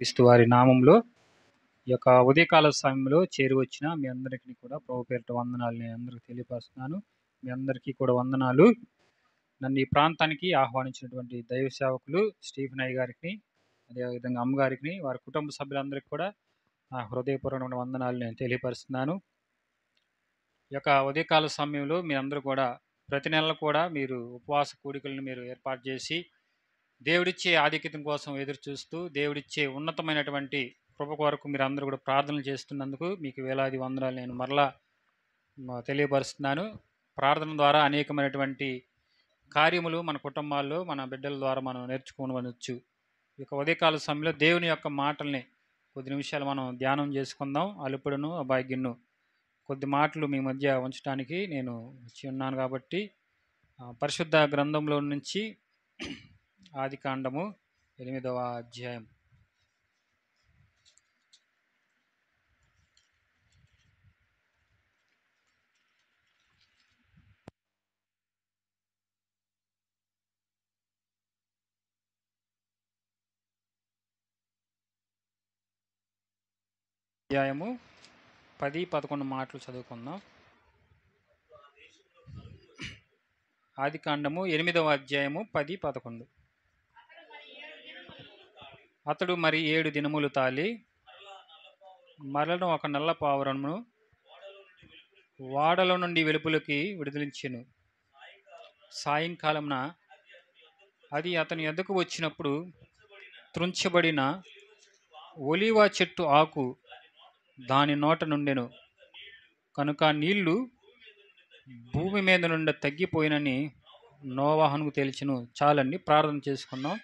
క్రీస్తు వారి నామంలో ఈ యొక్క ఉదయకాల సమయంలో చేరి వచ్చిన మీ అందరికీ కూడా ప్రభు పేరిట వందనాలు నేను అందరికీ తెలియపరుస్తున్నాను. మీ అందరికీ కూడా వందనాలు. నన్ను ఈ ప్రాంతానికి ఆహ్వానించినటువంటి దైవ సేవకులు స్టీఫెన్ అయ్య గారికి, అదేవిధంగా అమ్మగారికి, వారి కుటుంబ సభ్యులందరికీ కూడా నా హృదయపూర్వకమైన వందనాలు నేను తెలియపరుస్తున్నాను. ఈ యొక్క ఉదయకాల సమయంలో మీ అందరూ కూడా ప్రతి నెల కూడా మీరు ఉపవాస కూడికలను మీరు ఏర్పాటు చేసి దేవుడిచ్చే ఆధిక్యత కోసం ఎదురు చూస్తూ దేవుడిచ్చే ఉన్నతమైనటువంటి కృప కొరకు మీరు అందరూ కూడా ప్రార్థనలు చేస్తున్నందుకు మీకు వేలాది వందనాలు నేను మరలా తెలియపరుస్తున్నాను. ప్రార్థన ద్వారా అనేకమైనటువంటి కార్యములు మన కుటుంబాల్లో మన బిడ్డల ద్వారా మనం నేర్చుకోవచ్చు. ఈ యొక్క ఉదయకాల సమయంలో దేవుని యొక్క మాటల్ని కొద్ది నిమిషాలు మనం ధ్యానం చేసుకుందాం. అలుపుడును అభాగ్యను కొద్ది మాటలు మీ మధ్య ఉంచడానికి నేను వచ్చి ఉన్నాను. కాబట్టి పరిశుద్ధ గ్రంథంలో నుంచి ఆదికాండము 8వ అధ్యాయం. అధ్యాయము 10-11 మాటలు చదువుకుందాం. ఆదికాండము 8వ అధ్యాయము 10-11. అతడు మరి 7 దినములు తాలి మరలను ఒక నల్ల పావురమును వాడలో నుండి వెలుపులకి విడుదలించెను. సాయంకాలమున అది అతని యొద్దకు వచ్చినప్పుడు త్రుంచబడిన ఒలీవ చెట్టు ఆకు దాని నోట నుండెను. కనుక నీళ్లు భూమి మీద నుండి తగ్గిపోయినని నోవాహునకు తెలిచెను. చాలండి, ప్రార్థన చేసుకుందాం.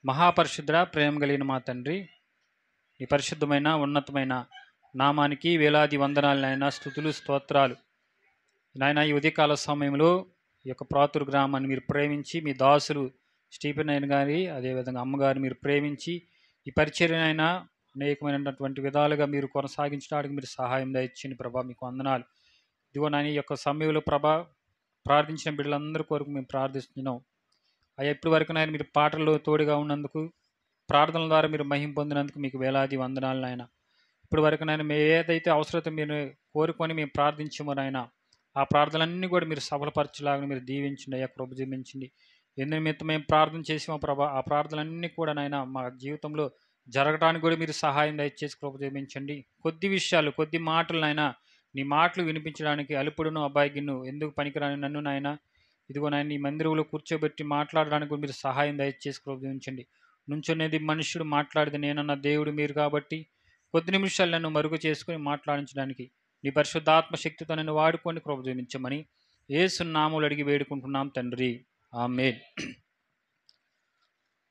మహాపరిశుద్ధ ప్రేమ కలిగిన మా తండ్రి, ఈ పరిశుద్ధమైన ఉన్నతమైన నామానికి వేలాది వందనాలు నాయన, స్తుతులు స్తోత్రాలు నాయన. ఈ ఉదయకాల సమయంలో ఈ యొక్క ప్రాతురు గ్రామాన్ని మీరు ప్రేమించి మీ దాసులు స్టీఫెన్ అయిన గారి అదేవిధంగా అమ్మగారు మీరు ప్రేమించి ఈ పరిచర్యనైనా అనేకమైనటువంటి విధాలుగా మీరు కొనసాగించడానికి మీరు సహాయం దయచేయండి ప్రభా. మీకు వందనాలు. ఇదిగో నాయన ఈ యొక్క సమయంలో ప్రభా ప్రార్థించిన బిడ్డలందరి కొరకు మేము ప్రార్థిస్తున్నాం అయ్యా. ఇప్పటి వరకు నాయన మీరు పాటల్లో తోడుగా ఉన్నందుకు, ప్రార్థనల ద్వారా మీరు మహిమ పొందినందుకు మీకు వేలాది వందనాలు నాయన. ఇప్పటి వరకు నాయన మేము ఏదైతే అవసరత మీరు కోరుకొని మేము ప్రార్థించామో నాయన, ఆ ప్రార్థనలన్నీ కూడా మీరు సఫలపరచలాగా మీరు దీవించండి అయ్యా, కృప చూపించండి. ఎందు నిమిత్తం మేము ప్రార్థన చేసామో ప్రభా, ఆ ప్రార్థనలన్నీ కూడా నాయన మా జీవితంలో జరగడానికి కూడా మీరు సహాయం దయచేసి కృప చూపించండి. కొద్ది విషయాలు కొద్ది మాటలు నాయన, నీ మాటలు వినిపించడానికి అలుపుడును అభాగ్యను ఎందుకు పనికిరాని నన్ను నాయన ఇదిగో నాయన ఈ మందిరంలో కూర్చోబెట్టి మాట్లాడడానికి కూడా మీరు సహాయం దయచేసి కృప చూపించండి. నుంచునేది మనుష్యుడు, మాట్లాడేది నేనన్న దేవుడు మీరు కాబట్టి కొద్ది నిమిషాలు నన్ను మరుగు చేసుకుని మాట్లాడించడానికి నీ పరిశుద్ధాత్మ శక్తితో నన్ను వాడుకొని కృప చూపించమని యేసు నామములో అడిగి వేడుకుంటున్నాం తండ్రి, ఆమేన్.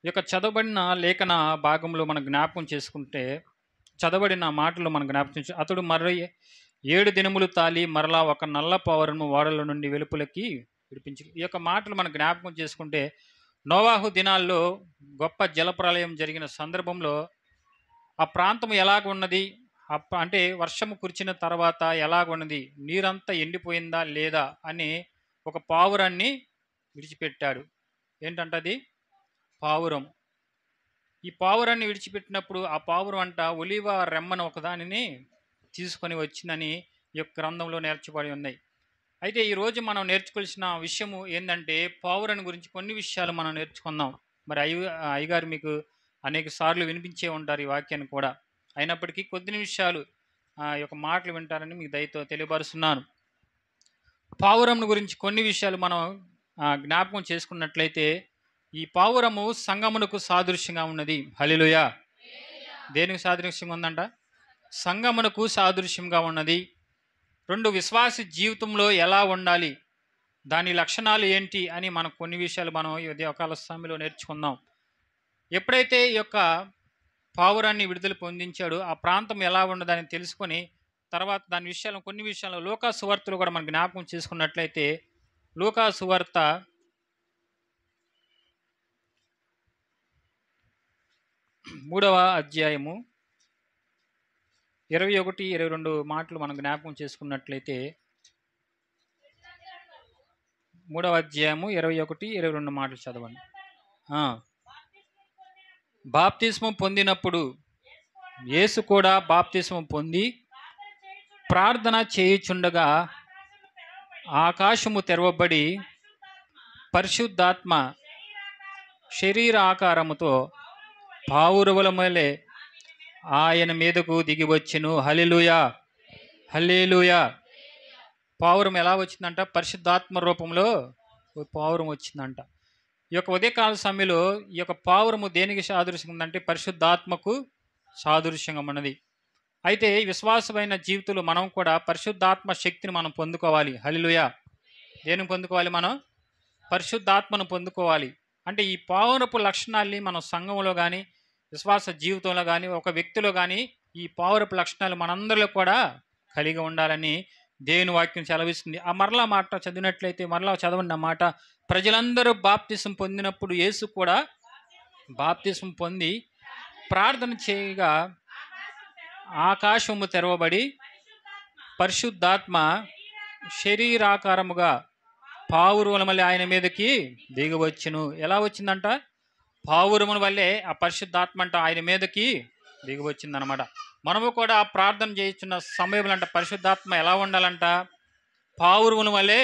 ఈ యొక్క చదవబడిన లేఖన భాగంలో మనం జ్ఞాపకం చేసుకుంటే, చదవబడిన మాటలు మనం జ్ఞాపకం అతడు మరి 7 దినములు తాలి మరలా ఒక నల్ల పావురము వాడల నుండి వెలుపులకి విడిపించి. ఈ యొక్క మాటలు మనం జ్ఞాపకం చేసుకుంటే, నోవాహు దినాల్లో గొప్ప జలప్రలయం జరిగిన సందర్భంలో ఆ ప్రాంతం ఎలాగ ఉన్నది, అంటే వర్షము కురిచిన తర్వాత ఎలాగున్నది, నీరంతా ఎండిపోయిందా లేదా అని ఒక పావురాన్ని విడిచిపెట్టాడు. ఏంటంటే అది పావురం. ఈ పావురాన్ని విడిచిపెట్టినప్పుడు ఆ పావురం అంట ఒలీవ రెమ్మను ఒకదానిని తీసుకొని వచ్చిందని ఈ యొక్క గ్రంథంలో నేర్చబడి ఉన్నాయి. అయితే ఈరోజు మనం నేర్చుకోవాల్సిన విషయము ఏంటంటే, పావురాన్ని గురించి కొన్ని విషయాలు మనం నేర్చుకుందాం. మరి అయ్యగారు మీకు అనేక సార్లు వినిపించే ఉంటారు ఈ వాక్యాన్ని కూడా. అయినప్పటికీ కొద్ది నిమిషాలు ఈ యొక్క మాటలు వింటారని మీకు దయతో తెలియపరుస్తున్నాను. పావురం గురించి కొన్ని విషయాలు మనం జ్ఞాపకం చేసుకున్నట్లయితే, ఈ పావురము సంగమునకు సాదృశ్యంగా ఉన్నది. హల్లెలూయా. దేనికి సాదృశ్యంగా ఉందంట? సంగమునకు సాదృశ్యంగా ఉన్నది. 2 విశ్వాస జీవితంలో ఎలా ఉండాలి, దాని లక్షణాలు ఏంటి అని మనం కొన్ని విషయాలు మనం ఈ ఉదయకాల సమయంలో నేర్చుకుందాం. ఎప్పుడైతే ఈ యొక్క పావురాన్ని విడుదల పొందించాడో ఆ ప్రాంతం ఎలా ఉన్నదని తెలుసుకొని తర్వాత దాని విషయాలు కొన్ని విషయాలు లూకా సువార్తలో కూడా మనం జ్ఞాపకం చేసుకున్నట్లయితే, లూకా సువార్త 3వ అధ్యాయము 21-22 మాటలు మనం జ్ఞాపకం చేసుకున్నట్లయితే, 3వ అధ్యాయము 21-22 మాటలు చదవండి. బాప్తిస్మం పొందినప్పుడు యేసు కూడా బాప్తిస్మం పొంది ప్రార్థన చేయుచుండగా ఆకాశము తెరవబడి పరిశుద్ధాత్మ శరీర ఆకారముతో పావురముల వలె ఆయన మీదకు దిగి వచ్చెను. హల్లెలూయా, హల్లెలూయా. పావురం ఎలా వచ్చిందంట? పరిశుద్ధాత్మ రూపంలో పావురం వచ్చిందంట. ఈ యొక్క ఉదయకాల సమయంలో ఈ యొక్క పావురము దేనికి సాదృశ్యంగా ఉందంటే పరిశుద్ధాత్మకు సాదృశ్యంగా ఉన్నది. అయితే విశ్వాసమైన జీవితంలో మనం కూడా పరిశుద్ధాత్మ శక్తిని మనం పొందుకోవాలి. హల్లెలూయా. దేనిని పొందుకోవాలి? మనం పరిశుద్ధాత్మను పొందుకోవాలి. అంటే ఈ పావురపు లక్షణాల్ని మనం సంఘంలో కానీ విశ్వాస జీవితంలో కానీ ఒక వ్యక్తిలో కానీ ఈ పావురపు లక్షణాలు మనందరిలో కూడా కలిగి ఉండాలని దేవుని వాక్యం సెలవిస్తుంది. ఆ మరలా మాట చదివినట్లయితే మరలా చదవండి ఆ మాట. ప్రజలందరూ బాప్తిసం పొందినప్పుడు యేసు కూడా బాప్తిసం పొంది ప్రార్థన చేయగా ఆకాశము తెరవబడి పరిశుద్ధాత్మ శరీరాకారముగా పావురముల వల్లే ఆయన మీదకి దిగివచ్చును. ఎలా వచ్చిందంట? పావురముల వల్లే ఆ పరిశుద్ధాత్మ అంట ఆయన మీదకి దిగివచ్చిందనమాట. మనము కూడా ప్రార్థన చేస్తున్న సమయంలో అంట పరిశుద్ధాత్మ ఎలా ఉండాలంట? పావురముల వల్లే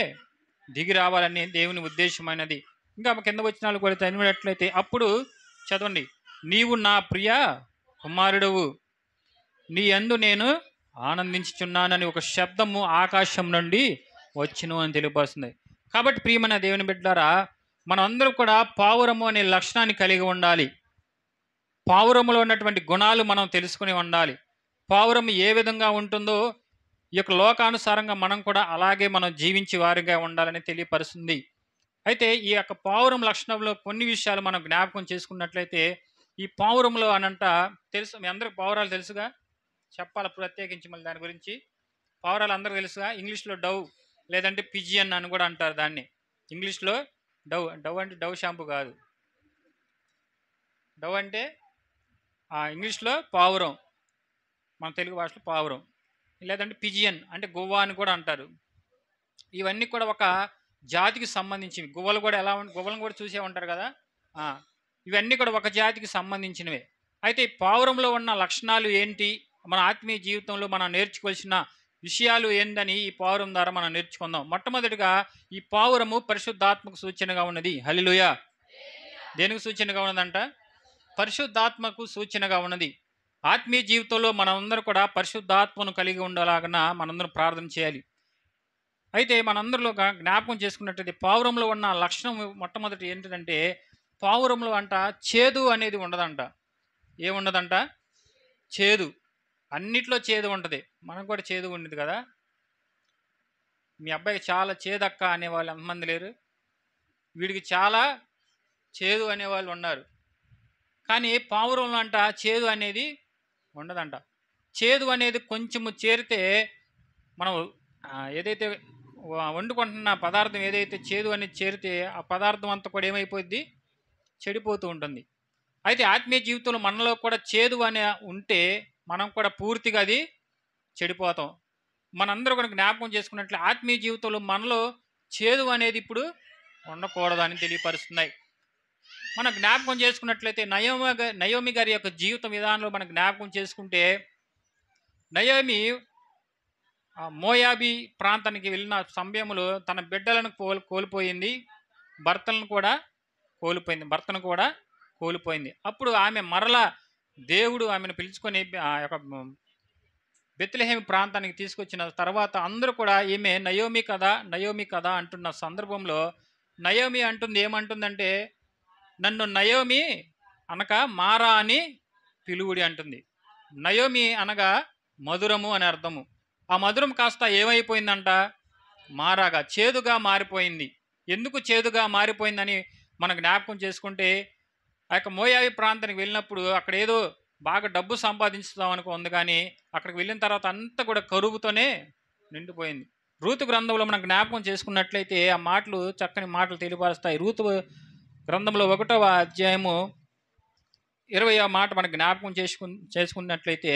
దిగి రావాలని దేవుని ఉద్దేశమైనది. ఇంకా కింద వచనాలు కూడా చదివినట్లయితే అప్పుడు చదవండి. నీవు నా ప్రియ కుమారుడవు, నీ యందు నేను ఆనందించుచున్నానని ఒక శబ్దము ఆకాశం నుండి వచ్చును అని తెలియపరుస్తుంది. కాబట్టి ప్రియమైన దేవుని బిడ్డలారా, మనం అందరం కూడా పావురము అనే లక్షణాన్ని కలిగి ఉండాలి. పావురములో ఉన్నటువంటి గుణాలు మనం తెలుసుకుని ఉండాలి. పావురము ఏ విధంగా ఉంటుందో ఈ యొక్క లోకానుసారంగా మనం కూడా అలాగే మనం జీవించి వారిగా ఉండాలని తెలియపరుస్తుంది. అయితే ఈ యొక్క పావురం లక్షణంలో కొన్ని విషయాలు మనం జ్ఞాపకం చేసుకున్నట్లయితే ఈ పావురంలో అనంట తెలుసు. మీ అందరికి పావురాలు తెలుసుగా? చెప్పాలి ప్రత్యేకించి మళ్ళీ దాని గురించి. పావురాలు అందరూ తెలుసుగా? ఇంగ్లీష్లో డవ్ లేదంటే పిజియన్ అని కూడా అంటారు దాన్ని. ఇంగ్లీష్లో డవ్. డవ్ అంటే డవ్ షాంపూ కాదు. డవ్ అంటే ఇంగ్లీష్లో పావురం, మన తెలుగు భాషలో పావురం. లేదంటే పిజియన్ అంటే గువ్వ అని కూడా అంటారు. ఇవన్నీ కూడా ఒక జాతికి సంబంధించినవి. గువ్వలు కూడా ఎలా గువ్వలను కూడా చూసే ఉంటారు కదా. ఇవన్నీ కూడా ఒక జాతికి సంబంధించినవే. అయితే ఈ పావురంలో ఉన్న లక్షణాలు ఏంటి, మన ఆత్మీయ జీవితంలో మనం నేర్చుకోవాల్సిన విషయాలు ఏందని ఈ పావురం ద్వారా మనం నేర్చుకుందాం. మొట్టమొదటిగా ఈ పావురము పరిశుద్ధాత్మకు సూచనగా ఉన్నది. హల్లెలూయా. దేనికి సూచనగా ఉన్నదంట? పరిశుద్ధాత్మకు సూచనగా ఉన్నది. ఆత్మీయ జీవితంలో మనందరూ కూడా పరిశుద్ధాత్మను కలిగి ఉండేలాగా మనందరం ప్రార్థన చేయాలి. అయితే మనందరిలో జ్ఞాపకం చేసుకున్నట్లయితే పావురంలో ఉన్న లక్షణం మొట్టమొదటి ఏంటంటే పావురంలో అంట చేదు అనేది ఉండదంట. ఏముండదంట? చేదు. అన్నిట్లో చేదు ఉంటుంది. మనకు కూడా చేదు ఉండదు కదా. మీ అబ్బాయికి చాలా చేదక్క అనేవాళ్ళు ఎంతమంది లేరు? వీడికి చాలా చేదు అనేవాళ్ళు ఉన్నారు. కానీ పావురంలో అంట చేదు అనేది ఉండదంట. చేదు అనేది కొంచెము చేరితే మనం ఏదైతే వండుకుంటున్న పదార్థం ఏదైతే చేదు అనేది చేరితే ఆ పదార్థం అంతా కూడా ఏమైపోద్ది? చెడిపోతూ ఉంటుంది. అయితే ఆత్మీయ జీవితంలో మనలో కూడా చేదు అనే ఉంటే మనం కూడా పూర్తిగా అది చెడిపోతాం. మనందరూ కూడా జ్ఞాపకం చేసుకున్నట్లు ఆత్మీయ జీవితంలో మనలో చేదు అనేది ఇప్పుడు ఉండకూడదని తెలియపరుస్తున్నాయి. మనం జ్ఞాపకం చేసుకున్నట్లయితే నయోమి గారి యొక్క జీవిత విధానంలో మనం జ్ఞాపకం చేసుకుంటే నయోమి మోయాబీ ప్రాంతానికి వెళ్ళిన సమయంలో తన బిడ్డలను కోల్పోయింది, భర్తను కూడా కోల్పోయింది. అప్పుడు ఆమె మరలా దేవుడు ఆమెను పిలుచుకొని ఆ యొక్క బెత్లెహేము ప్రాంతానికి తీసుకొచ్చిన తర్వాత అందరూ కూడా ఈమె నయోమి కదా అంటున్న సందర్భంలో నయోమి అంటుంది ఏమంటుందంటే, నన్ను నయోమి అనక మారా అని పిలువుడి అంటుంది. నయోమి అనగా మధురము అని అర్థము. ఆ మధురం కాస్త ఏమైపోయిందంట? మారాగా, చేదుగా మారిపోయింది. ఎందుకు చేదుగా మారిపోయిందని మనం జ్ఞాపకం చేసుకుంటే ఆ యొక్క మోయాబీ ప్రాంతానికి వెళ్ళినప్పుడు అక్కడ ఏదో బాగా డబ్బు సంపాదించుదాం అనుకో ఉంది, కానీ అక్కడికి వెళ్ళిన తర్వాత అంతా కూడా కరువుతోనే నిండిపోయింది. రూతు గ్రంథంలో మనం జ్ఞాపకం చేసుకున్నట్లయితే ఆ మాటలు చక్కని మాటలు తెలియపరుస్తాయి. రూతు గ్రంథంలో 1వ అధ్యాయము 20వ మాట మనం జ్ఞాపకం చేసుకున్నట్లయితే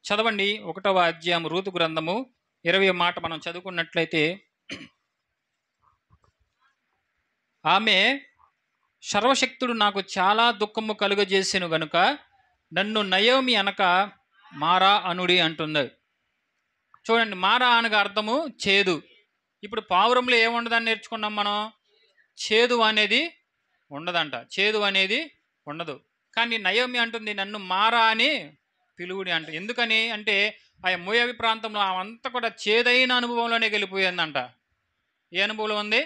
చదవండి. 1వ అధ్యాయం రూతు గ్రంథము 20వ మాట మనం చదువుకున్నట్లయితే ఆమె సర్వశక్తుడు నాకు చాలా దుఃఖము కలుగజేసెను గనుక నన్ను నయోమి అనక మారా అనుడి అంటుంది. చూడండి, మారా అనగా అర్థము చేదు. ఇప్పుడు పావురంలో ఏముండదని నేర్చుకున్నాం మనం? చేదు అనేది ఉండదంట, చేదు అనేది ఉండదు. కానీ నయోమి అంటుంది నన్ను మారా అని పిలువుడి అంట. ఎందుకని అంటే ఆ మోయాబు ప్రాంతంలో అవంతా కూడా చేదైన అనుభవంలోనే వెళ్ళిపోయిందంట. ఏ అనుభవంలో ఉంది?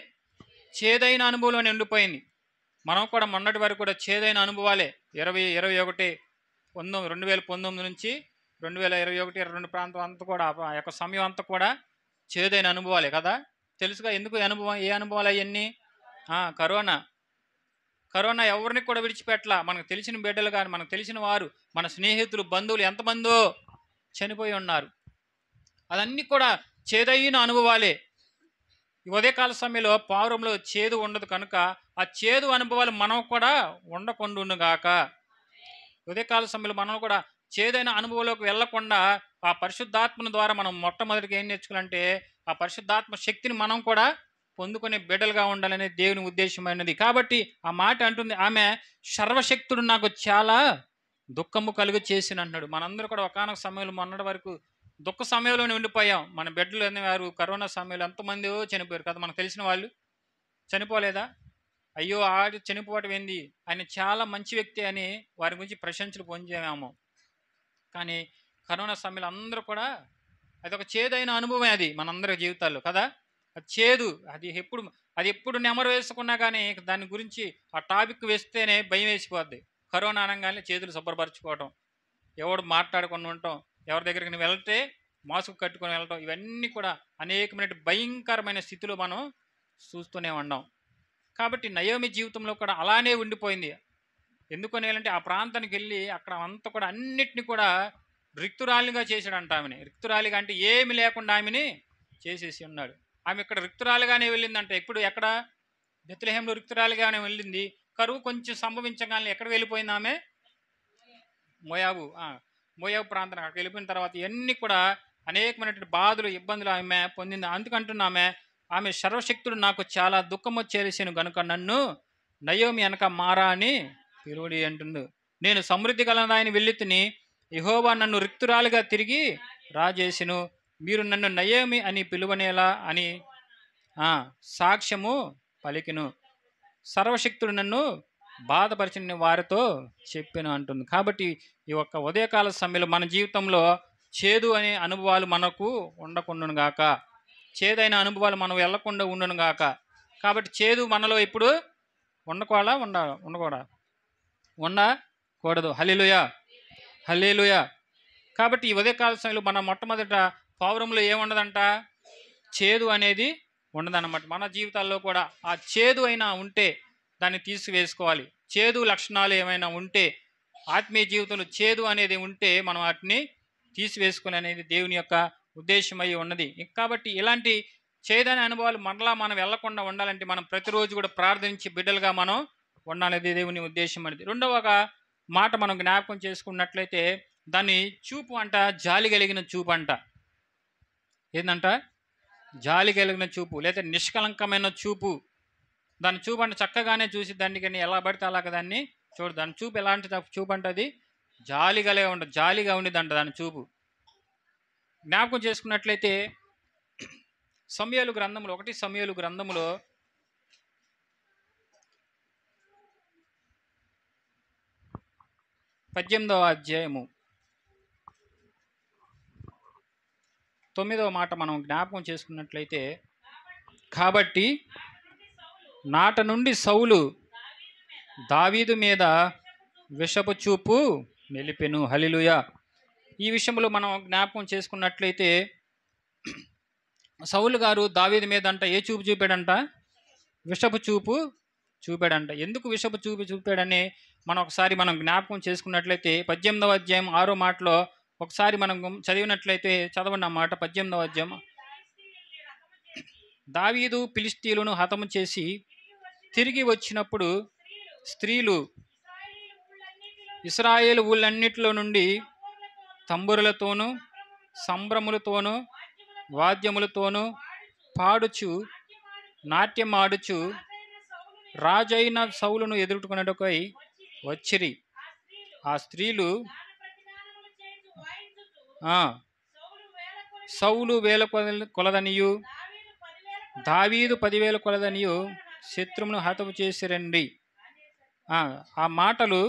చేదైన అనుభవంలోనే ఉండిపోయింది. మనం కూడా మొన్నటి వరకు కూడా చేదైన అనుభవాలే. 2021 2019 నుంచి 2021 22 ప్రాంతం అంతా కూడా ఆ యొక్క సమయం అంతా కూడా చేదైన అనుభవాలే కదా. తెలుసుగా ఎందుకు అనుభవం, ఏ అనుభవాలు అవన్నీ? కరోనా. కరోనా ఎవరిని కూడా విడిచిపెట్టలా. మనకు తెలిసిన బిడ్డలు కానీ, మనకు తెలిసిన వారు, మన స్నేహితులు, బంధువులు ఎంతమందో చనిపోయి ఉన్నారు. అదన్నీ కూడా చేదైన అనుభవాలే. ఈ ఉదయకాల సమయంలో పావురంలో చేదు ఉండదు కనుక ఆ చేదు అనుభవాలు మనం కూడా ఉండకుండుగాక. ఉదయకాల సమయంలో మనం కూడా చేదైన అనుభవంలోకి వెళ్లకుండా ఆ పరిశుద్ధాత్మను ద్వారా మనం మొట్టమొదటిగా ఏం నేర్చుకోవాలంటే ఆ పరిశుద్ధాత్మ శక్తిని మనం కూడా పొందుకునే బిడ్డలుగా ఉండాలనే దేవుని ఉద్దేశమైనది. కాబట్టి ఆ మాట అంటుంది ఆమె, సర్వశక్తుడు నాకు చాలా దుఃఖము కలుగు చేసిన అంటున్నాడు. మనందరూ కూడా ఒకానొక సమయంలో మొన్నటి వరకు దుఃఖ సమయంలోనే ఉండిపోయాం. మన బిడ్డలు అనేవారు కరోనా సమయంలో ఎంతమంది చనిపోయారు కదా. మనకు తెలిసిన వాళ్ళు చనిపోలేదా? అయ్యో ఆడు చనిపోవటం ఏంది, ఆయన చాలా మంచి వ్యక్తి అని వారి గురించి ప్రశంసలు పొందాము. కానీ కరోనా సమయంలో అందరూ కూడా అదొక చేదైన అనుభవం అది మనందరి జీవితాల్లో కదా. అది చేదు, అది ఎప్పుడు నెమరు వేసుకున్నా కానీ దాని గురించి ఆ టాపిక్ వేస్తేనే భయం వేసిపోద్ది. కరోనా అనగానే చేతులు శుభ్రపరచుకోవటం, ఎవడు మాట్లాడుకుని ఉండటం, ఎవరి దగ్గరికి వెళ్తే మాస్క్ కట్టుకొని వెళ్ళటం, ఇవన్నీ కూడా అనేకమైన భయంకరమైన స్థితిలో మనం చూస్తూనే ఉన్నాం. కాబట్టి నయోమి జీవితంలో కూడా అలానే ఉండిపోయింది. ఎందుకని అంటే ఆ ప్రాంతానికి వెళ్ళి అక్కడ అంతా కూడా అన్నిటిని కూడా రిక్తురాలిగా చేశాడంట. ఆమెని రిక్తురాలిగా అంటే ఏమి లేకుండా ఆమెని చేసేసి ఉన్నాడు. ఆమె ఇక్కడ రిక్తురాలిగానే వెళ్ళిందంట. ఎక్కడ? బెత్లెహేంలో రిక్తురాలిగానే వెళ్ళింది. కరువు కొంచెం సంభవించగానే ఎక్కడ వెళ్ళిపోయింది ఆమె? మోయాబు ప్రాంతం. అక్కడికి వెళ్ళిపోయిన తర్వాత ఇవన్నీ కూడా అనేకమైనటువంటి బాధలు, ఇబ్బందులు ఆమె పొందింది. అందుకంటున్న ఆమె సర్వశక్తుడు నాకు చాలా దుఃఖము చేసేను గనుక నన్ను నయోమి అనక మారా అని పిలువుడి అంటుంది. నేను సమృద్ధి గలదాయని వెళ్ళి తిని యెహోవా నన్ను రిక్తురాలుగా తిరిగి రాజేసెను, మీరు నన్ను నయోమి అని పిలువనేలా అని సాక్ష్యము పలికెను. సర్వశక్తుడు నన్ను బాధపరిచిన వారితో చెప్పాను అంటుంది. కాబట్టి ఈ యొక్క ఉదయకాల సమయంలో మన జీవితంలో చేదు అనే అనుభవాలు మనకు ఉండకుండాను గాక, చేదైన అనుభవాలు మనం వెళ్లకుండా ఉండును గాక. కాబట్టి చేదు మనలో ఇప్పుడు ఉండకూడదు. హల్లెలూయా, హల్లెలూయా. కాబట్టి ఈ ఉదయకాల సమయంలో మన మొట్టమొదట పావురంలో ఏముండదంట? చేదు అనేది ఉండదన్నమాట. మన జీవితాల్లో కూడా ఆ చేదు అయినా ఉంటే దాన్ని తీసివేసుకోవాలి. చేదు లక్షణాలు ఏమైనా ఉంటే, ఆత్మీయ జీవితంలో చేదు అనేది ఉంటే మనం వాటిని తీసివేసుకుని అనేది దేవుని యొక్క ఉద్దేశమై ఉన్నది. కాబట్టి ఇలాంటి చేదైన అనుభవాలు మనలా మనం వెళ్లకుండా ఉండాలంటే మనం ప్రతిరోజు కూడా ప్రార్థించి బిడ్డలుగా మనం ఉండాలనేది దేవుని ఉద్దేశం అనేది. రెండవ మాట మనం జ్ఞాపకం చేసుకున్నట్లయితే దాన్ని చూపు అంట, జాలి కలిగిన చూపు అంట. ఏంటంట? జాలి కలిగిన చూపు లేదా నిష్కలంకమైన చూపు. దాని చూపు అంటే చక్కగానే చూసి దాన్ని కానీ ఎలా పడితే అలాగ దాన్ని చూడు. దాని చూపు ఎలాంటి చూపు అంటే అది జాలిగా ఉండేదంట దాని చూపు. జ్ఞాపకం చేసుకున్నట్లయితే సమూయేలు గ్రంథములో 1 సమూయేలు గ్రంథములో 18వ అధ్యాయము 9వ మాట మనం జ్ఞాపకం చేసుకున్నట్లయితే, కాబట్టి నాట నుండి సౌలు దావీదు మీద విషపు చూపు మెలిపెను. హల్లెలూయా. ఈ విషయంలో మనం జ్ఞాపకం చేసుకున్నట్లయితే సౌలు గారు దావీదు మీద అంట ఏ చూపు చూపాడంట? విషపు చూపు చూపాడంట. ఎందుకు విషపు చూపు చూపాడని మనం జ్ఞాపకం చేసుకున్నట్లయితే 18వ అధ్యాయం 6వ మాటలో ఒకసారి మనం చదివినట్లయితే చదవండి ఆ మాట. 18వ అధ్యాయం. దావీదు ఫిలిష్తీయులను హతము చేసి తిరిగి వచ్చినప్పుడు స్త్రీలు ఇశ్రాయేలు ఊళ్ళన్నిటిలో నుండి తంబురులతోనూ సంభ్రములతోనూ వాద్యములతోనూ పాడుచు నాట్యమాడుచు రాజైన సౌలును ఎదుర్కొనుటకై వచ్చిరి. ఆ స్త్రీలు ఆ సౌలు 1000 కొలదనియు దావీదు 10,000 కొలదనియు శత్రువును హతము చేసిరండి. ఆ మాటలు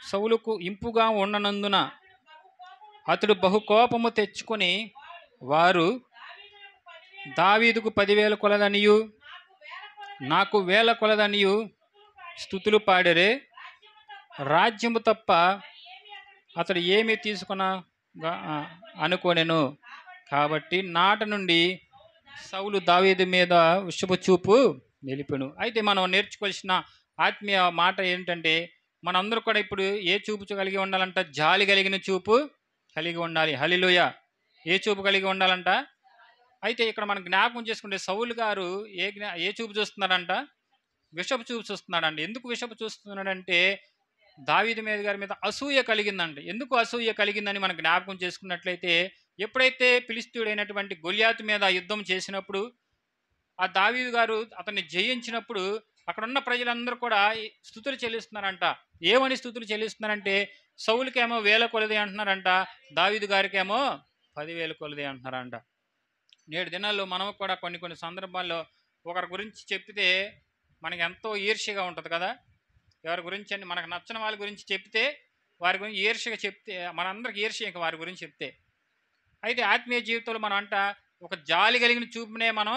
సౌలుకు ఇంపుగా ఉండనందున అతడు బహుకోపము తెచ్చుకొని వారు దావీదుకు 10,000 కొలదనియు నాకు 1,000 కొలదనియు స్తుతులు పాడరే. రాజ్యము తప్ప అతడు ఏమి తీసుకునగా అనుకోనెను. కాబట్టి నాట నుండి సౌలు దావీదు మీద విషపు చూపు నిలిపెను. అయితే మనం నేర్చుకోవాల్సిన ఆత్మీయ మాట ఏంటంటే, మనందరూ కూడా ఇప్పుడు ఏ చూపు కలిగి ఉండాలంట? జాలి కలిగిన చూపు కలిగి ఉండాలి. హల్లెలూయా. ఏ చూపు కలిగి ఉండాలంట? అయితే ఇక్కడ మనం జ్ఞాపకం చేసుకుంటే సౌలు గారు ఏ చూపు చూస్తున్నాడంట? విషపు చూపు చూస్తున్నాడండి. ఎందుకు విషపు చూస్తున్నాడంటే దావీదు గారి మీద అసూయ కలిగిందండి. ఎందుకు అసూయ కలిగిందని మనం జ్ఞాపకం చేసుకున్నట్లయితే, ఎప్పుడైతే ఫిలిష్తీయుడైనటువంటి గొల్యాతు మీద యుద్ధం చేసినప్పుడు ఆ దావీదు గారు అతన్ని జయించినప్పుడు అక్కడున్న ప్రజలందరూ కూడా స్తుతులు చెల్లిస్తున్నారంట. ఏమని స్తుతులు చెల్లిస్తున్నారంటే, సౌలుకేమో 1,000 కొలది అంటున్నారంట, దావీదు గారికేమో 10,000 కొలది అంటున్నారంట. నేడు దినాల్లో మనం కూడా కొన్ని సందర్భాల్లో ఒకరి గురించి చెప్తే మనకి ఎంతో ఈర్ష్యగా ఉంటుంది కదా. ఎవరి గురించి అని మనకు నచ్చిన వాళ్ళ గురించి చెప్తే వారి గురించి ఈర్ష్యగా చెప్తే మనందరికి ఈర్ష్య ఇంకా వారి గురించి చెప్తే. అయితే ఆత్మీయ జీవితంలో మనం అంట ఒక జాలి కలిగిన చూపునే మనం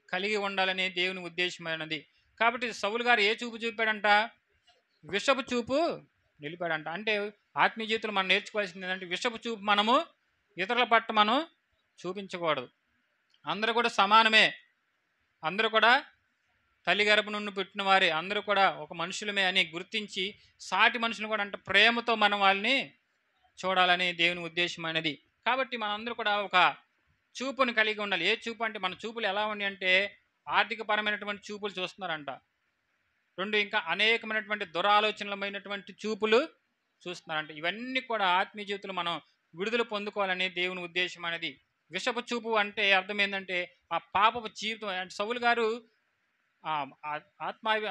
కలిగి ఉండాలనే దేవుని ఉద్దేశమైనది. కాబట్టి సౌలు గారు ఏ చూపు చూపాడంట? విషపు చూపు నిలిపాడంట. అంటే ఆత్మీయ జీవితంలో మనం నేర్చుకోవాల్సింది ఏంటంటే, విషపు చూపు మనము ఇతరుల పట్ల మనం చూపించకూడదు. అందరూ కూడా సమానమే, అందరూ కూడా తల్లి గర్భ నుండి పుట్టిన వారే, అందరూ కూడా ఒక మనుషులమే అని గుర్తించి సాటి మనుషులు కూడా అంటే ప్రేమతో మనం వాళ్ళని చూడాలని దేవుని ఉద్దేశమైనది. కాబట్టి మనందరూ కూడా ఒక చూపుని కలిగి ఉండాలి. ఏ చూపు అంటే, మన చూపులు ఎలా ఉన్నాయి అంటే ఆర్థికపరమైనటువంటి చూపులు చూస్తున్నారంట. 2 ఇంకా అనేకమైనటువంటి దురాలోచనలమైనటువంటి చూపులు చూస్తున్నారంట. ఇవన్నీ కూడా ఆత్మీయ జీవితంలో మనం విడుదల పొందుకోవాలని దేవుని ఉద్దేశం అనేది. విషపు చూపు అంటే అర్థం ఏంటంటే ఆ పాపపు జీవితం. అంటే సౌలు గారు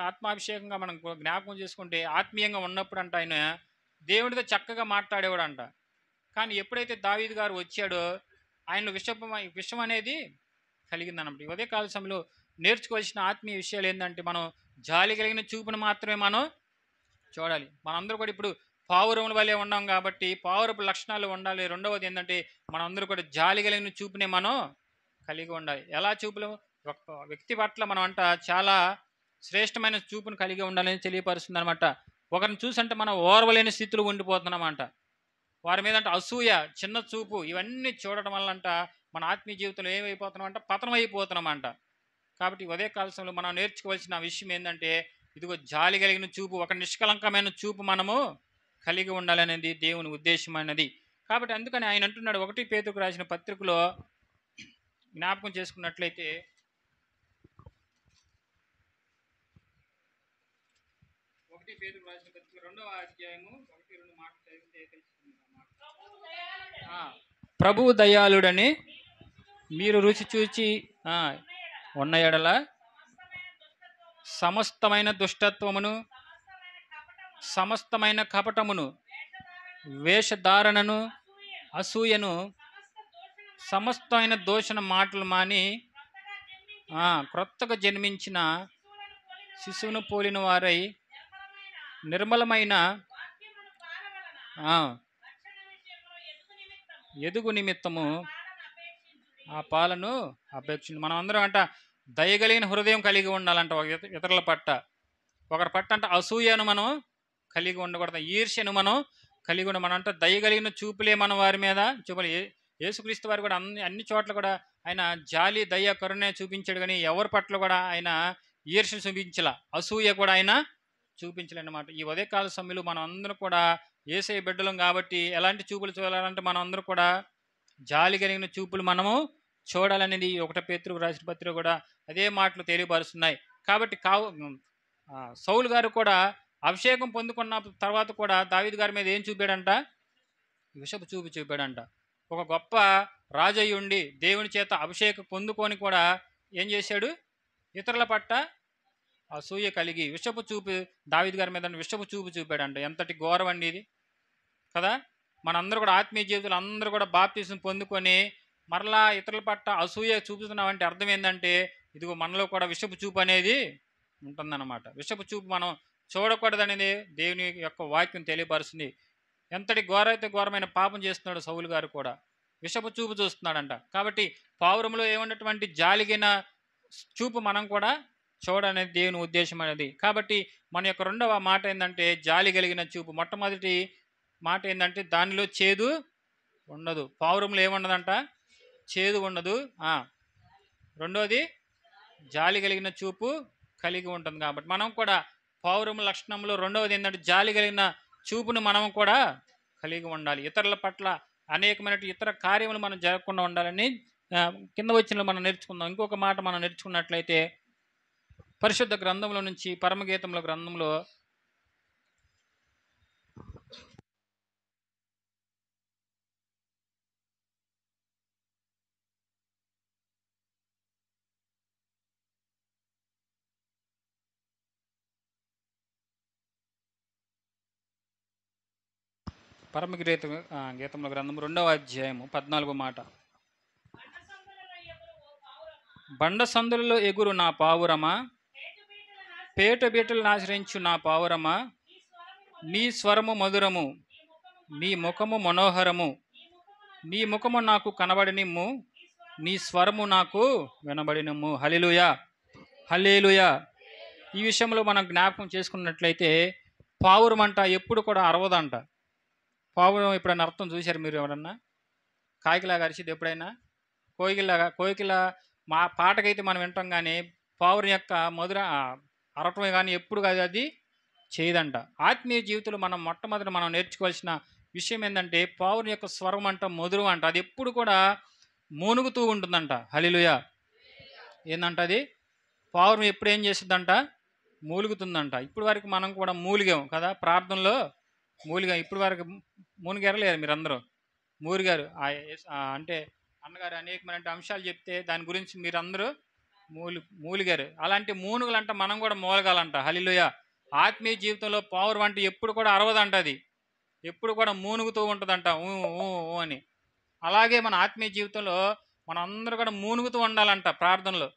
ఆత్మాభిషేకంగా మనం జ్ఞాపకం చేసుకుంటే ఆత్మీయంగా ఉన్నప్పుడు అంట ఆయన దేవుడితో చక్కగా మాట్లాడేవాడు అంట. కానీ ఎప్పుడైతే దావీదు గారు వచ్చాడో ఆయన విషం అనేది కలిగిందన్నమాట. ఉదయ కాల సమయంలో నేర్చుకోవాల్సిన ఆత్మీయ విషయాలు ఏంటంటే, మనం జాలి కలిగిన చూపును మాత్రమే మనం చూడాలి. మనందరూ కూడా ఇప్పుడు పావురముల వల్లే ఉన్నాం కాబట్టి పావురపు లక్షణాలు ఉండాలి. రెండవది ఏంటంటే, మనందరూ కూడా జాలి కలిగిన చూపునే మనం కలిగి ఉండాలి. ఎలా చూపులు? ఒక వ్యక్తి పట్ల మనం అంట చాలా శ్రేష్టమైన చూపును కలిగి ఉండాలని తెలియపరుస్తుంది అనమాట. ఒకరిని చూసంటే మనం ఓర్వలేని స్థితిలో ఉండిపోతున్నామంట. వారి మీద అంటే అసూయ, చిన్న చూపు, ఇవన్నీ చూడటం వల్ల అంట మన ఆత్మీయ జీవితంలో ఏమైపోతున్నామంట? పతనం అయిపోతున్నామంట. కాబట్టి ఉదయ కాల సమయంలో మనం నేర్చుకోవాల్సిన విషయం ఏంటంటే, ఇదిగో జాలి కలిగిన చూపు, ఒక నిష్కలంకమైన చూపు మనము కలిగి ఉండాలనేది దేవుని ఉద్దేశమైనది. కాబట్టి అందుకని ఆయన అంటున్నాడు 1 పేతురుకు రాసిన పత్రికలో జ్ఞాపకం చేసుకున్నట్లయితే, 1 పేతురుకు రాసిన పత్రిక 2వ అధ్యాయము 1-2 మాటలు చదివితే తెలుస్తుంది. ప్రభువు దయాళుడని మీరు రుచి చూచి ఉన్న ఎడల సమస్తమైన దుష్టత్వమును, సమస్తమైన కపటమును, వేషధారణను, అసూయను, సమస్తమైన దోషణ మాటలు మాని క్రొత్తగా జన్మించిన శిశువును పోలిన వారై నిర్మలమైన ఎదుగు నిమిత్తము ఆ పాలను అపేక్షించి. మనం అందరం అంట దయగలిగిన హృదయం కలిగి ఉండాలంట. ఇతరుల పట్ల, ఒకరి పట్ల అంటే అసూయను మనం కలిగి ఉండకూడదు, ఈర్ష్యను మనం కలిగి ఉండ. మనం అంటే దయగలిగిన చూపులే మనం వారి మీద చూపాలి. యేసుక్రీస్తు వారు కూడా అన్ని చోట్ల కూడా ఆయన జాలి, దయ, కరుణ చూపించాడు. కానీ ఎవరి పట్ల కూడా ఆయన ఈర్ష్య చూపించాల, అసూయ కూడా ఆయన చూపించలేనమాట. ఈ ఉదయకాల సమయంలో మనం అందరూ కూడా యేసయ్య బిడ్డలం కాబట్టి ఎలాంటి చూపులు చూడాలంటే మనం అందరూ కూడా జాలి కలిగిన చూపులు మనము చూడాలనేది 1 పేతురుకు రాసిన పత్రిక కూడా అదే మాటలు తెలియపరుస్తున్నాయి. కాబట్టి సౌలు గారు కూడా అభిషేకం పొందుకున్న తర్వాత కూడా దావీదు గారి మీద ఏం చూపాడంట? విషపు చూపు చూపాడంట. ఒక గొప్ప రాజయ్య ఉండి దేవుని చేత అభిషేకం పొందుకొని కూడా ఏం చేశాడు? ఇతరుల పట్ల అసూయ కలిగి విషపు చూపు, దావీదు గారి మీద విషపు చూపు చూపాడంట. ఎంతటి ఘోరం అండి ఇది కదా. మనందరూ కూడా ఆత్మీయ జీవితంలో అందరూ కూడా బాప్తిసం పొందుకొని మరలా ఇతరుల పట్ల అసూయ చూపుతున్నామంటే అర్థం ఏంటంటే ఇదిగో మనలో కూడా విషపు చూపు అనేది ఉంటుందన్నమాట. విషపు చూపు మనం చూడకూడదనేది దేవుని యొక్క వాక్యం తెలియపరుస్తుంది. ఎంతటి ఘోరైతే ఘోరమైన పాపం చేస్తున్నాడు సౌలు గారు కూడా, విషపు చూపు చూస్తున్నాడంట. కాబట్టి పావురంలో ఏమన్నటువంటి జాలిగిన చూపు మనం కూడా చూడనేది దేవుని ఉద్దేశం అనేది. కాబట్టి మన యొక్క రెండవ మాట ఏంటంటే జాలి కలిగిన చూపు. మొట్టమొదటి మాట ఏంటంటే దానిలో చేదు ఉండదు. పావురంలో ఏముండదంట? చేదు ఉండదు. రెండోది జాలి కలిగిన చూపు కలిగి ఉంటుంది. కాబట్టి మనం కూడా పావురం లక్షణంలో రెండవది ఏంటంటే జాలి కలిగిన చూపును మనం కూడా కలిగి ఉండాలి. ఇతరుల పట్ల అనేకమైన ఇతర కార్యములు మనం జరగకుండా ఉండాలని కింద వచ్చిన మనం నేర్చుకుందాం. ఇంకొక మాట మనం నేర్చుకున్నట్లయితే పరిశుద్ధ గ్రంథంలో నుంచి పరమగీతంలో గ్రంథంలో గీతంలో గ్రంథం 2వ అధ్యాయము 14వ మాట. బండ సందులలో ఎగురు నా పావురమా, పేట బీటలను ఆశ్రయించు నా పావురమా, నీ స్వరము మధురము, నీ ముఖము మనోహరము, నీ ముఖము నాకు కనబడినిమ్ము, నీ స్వరము నాకు వినబడినమ్ము. హల్లెలూయా, హల్లెలూయా. ఈ విషయంలో మనం జ్ఞాపకం చేసుకున్నట్లయితే పావురం అంట ఎప్పుడు కూడా అరవదంట. పావురం ఎప్పుడైనా అర్థం చూశారు మీరు ఎవరన్నా? కాకిలాగా అరిచిది ఎప్పుడైనా? కోయిల మా పాటకైతే మనం వింటాం, కానీ పావురం యొక్క మధుర అరవటమే కానీ ఎప్పుడు కాదు అది చేయదంట. ఆత్మీయ జీవితంలో మనం మొట్టమొదటి మనం నేర్చుకోవాల్సిన విషయం ఏంటంటే పావురం యొక్క స్వరం అంట మధురం అంట. అది ఎప్పుడు కూడా మూనుగుతూ ఉంటుందంట. హల్లెలూయా. ఏందంట అది? పావురం ఎప్పుడు ఏం చేస్తుందంట? మూలుగుతుందంట. ఇప్పుడు వరకు మనం కూడా మూలిగాం కదా, ప్రార్థనలో మూలిగాం. ఇప్పుడు వరకు మూనిగారలేరు మీరందరూ? మూలిగారు. అంటే అన్నగారు అనేకమైన అంశాలు చెప్తే దాని గురించి మీరందరూ మూలిగారు. అలాంటి మూనుగులంట మనం కూడా మూలగాలంట. హల్లెలూయా. ఆత్మీయ జీవితంలో పావురం అంటే ఎప్పుడు కూడా అరవదంట. అది ఎప్పుడు కూడా మూనుగుతూ ఉంటుందంట, ఊ ఊ ఊ అని. అలాగే మన ఆత్మీయ జీవితంలో మనం అందరూ కూడా మూనుగుతూ ఉండాలంట. ప్రార్థనలో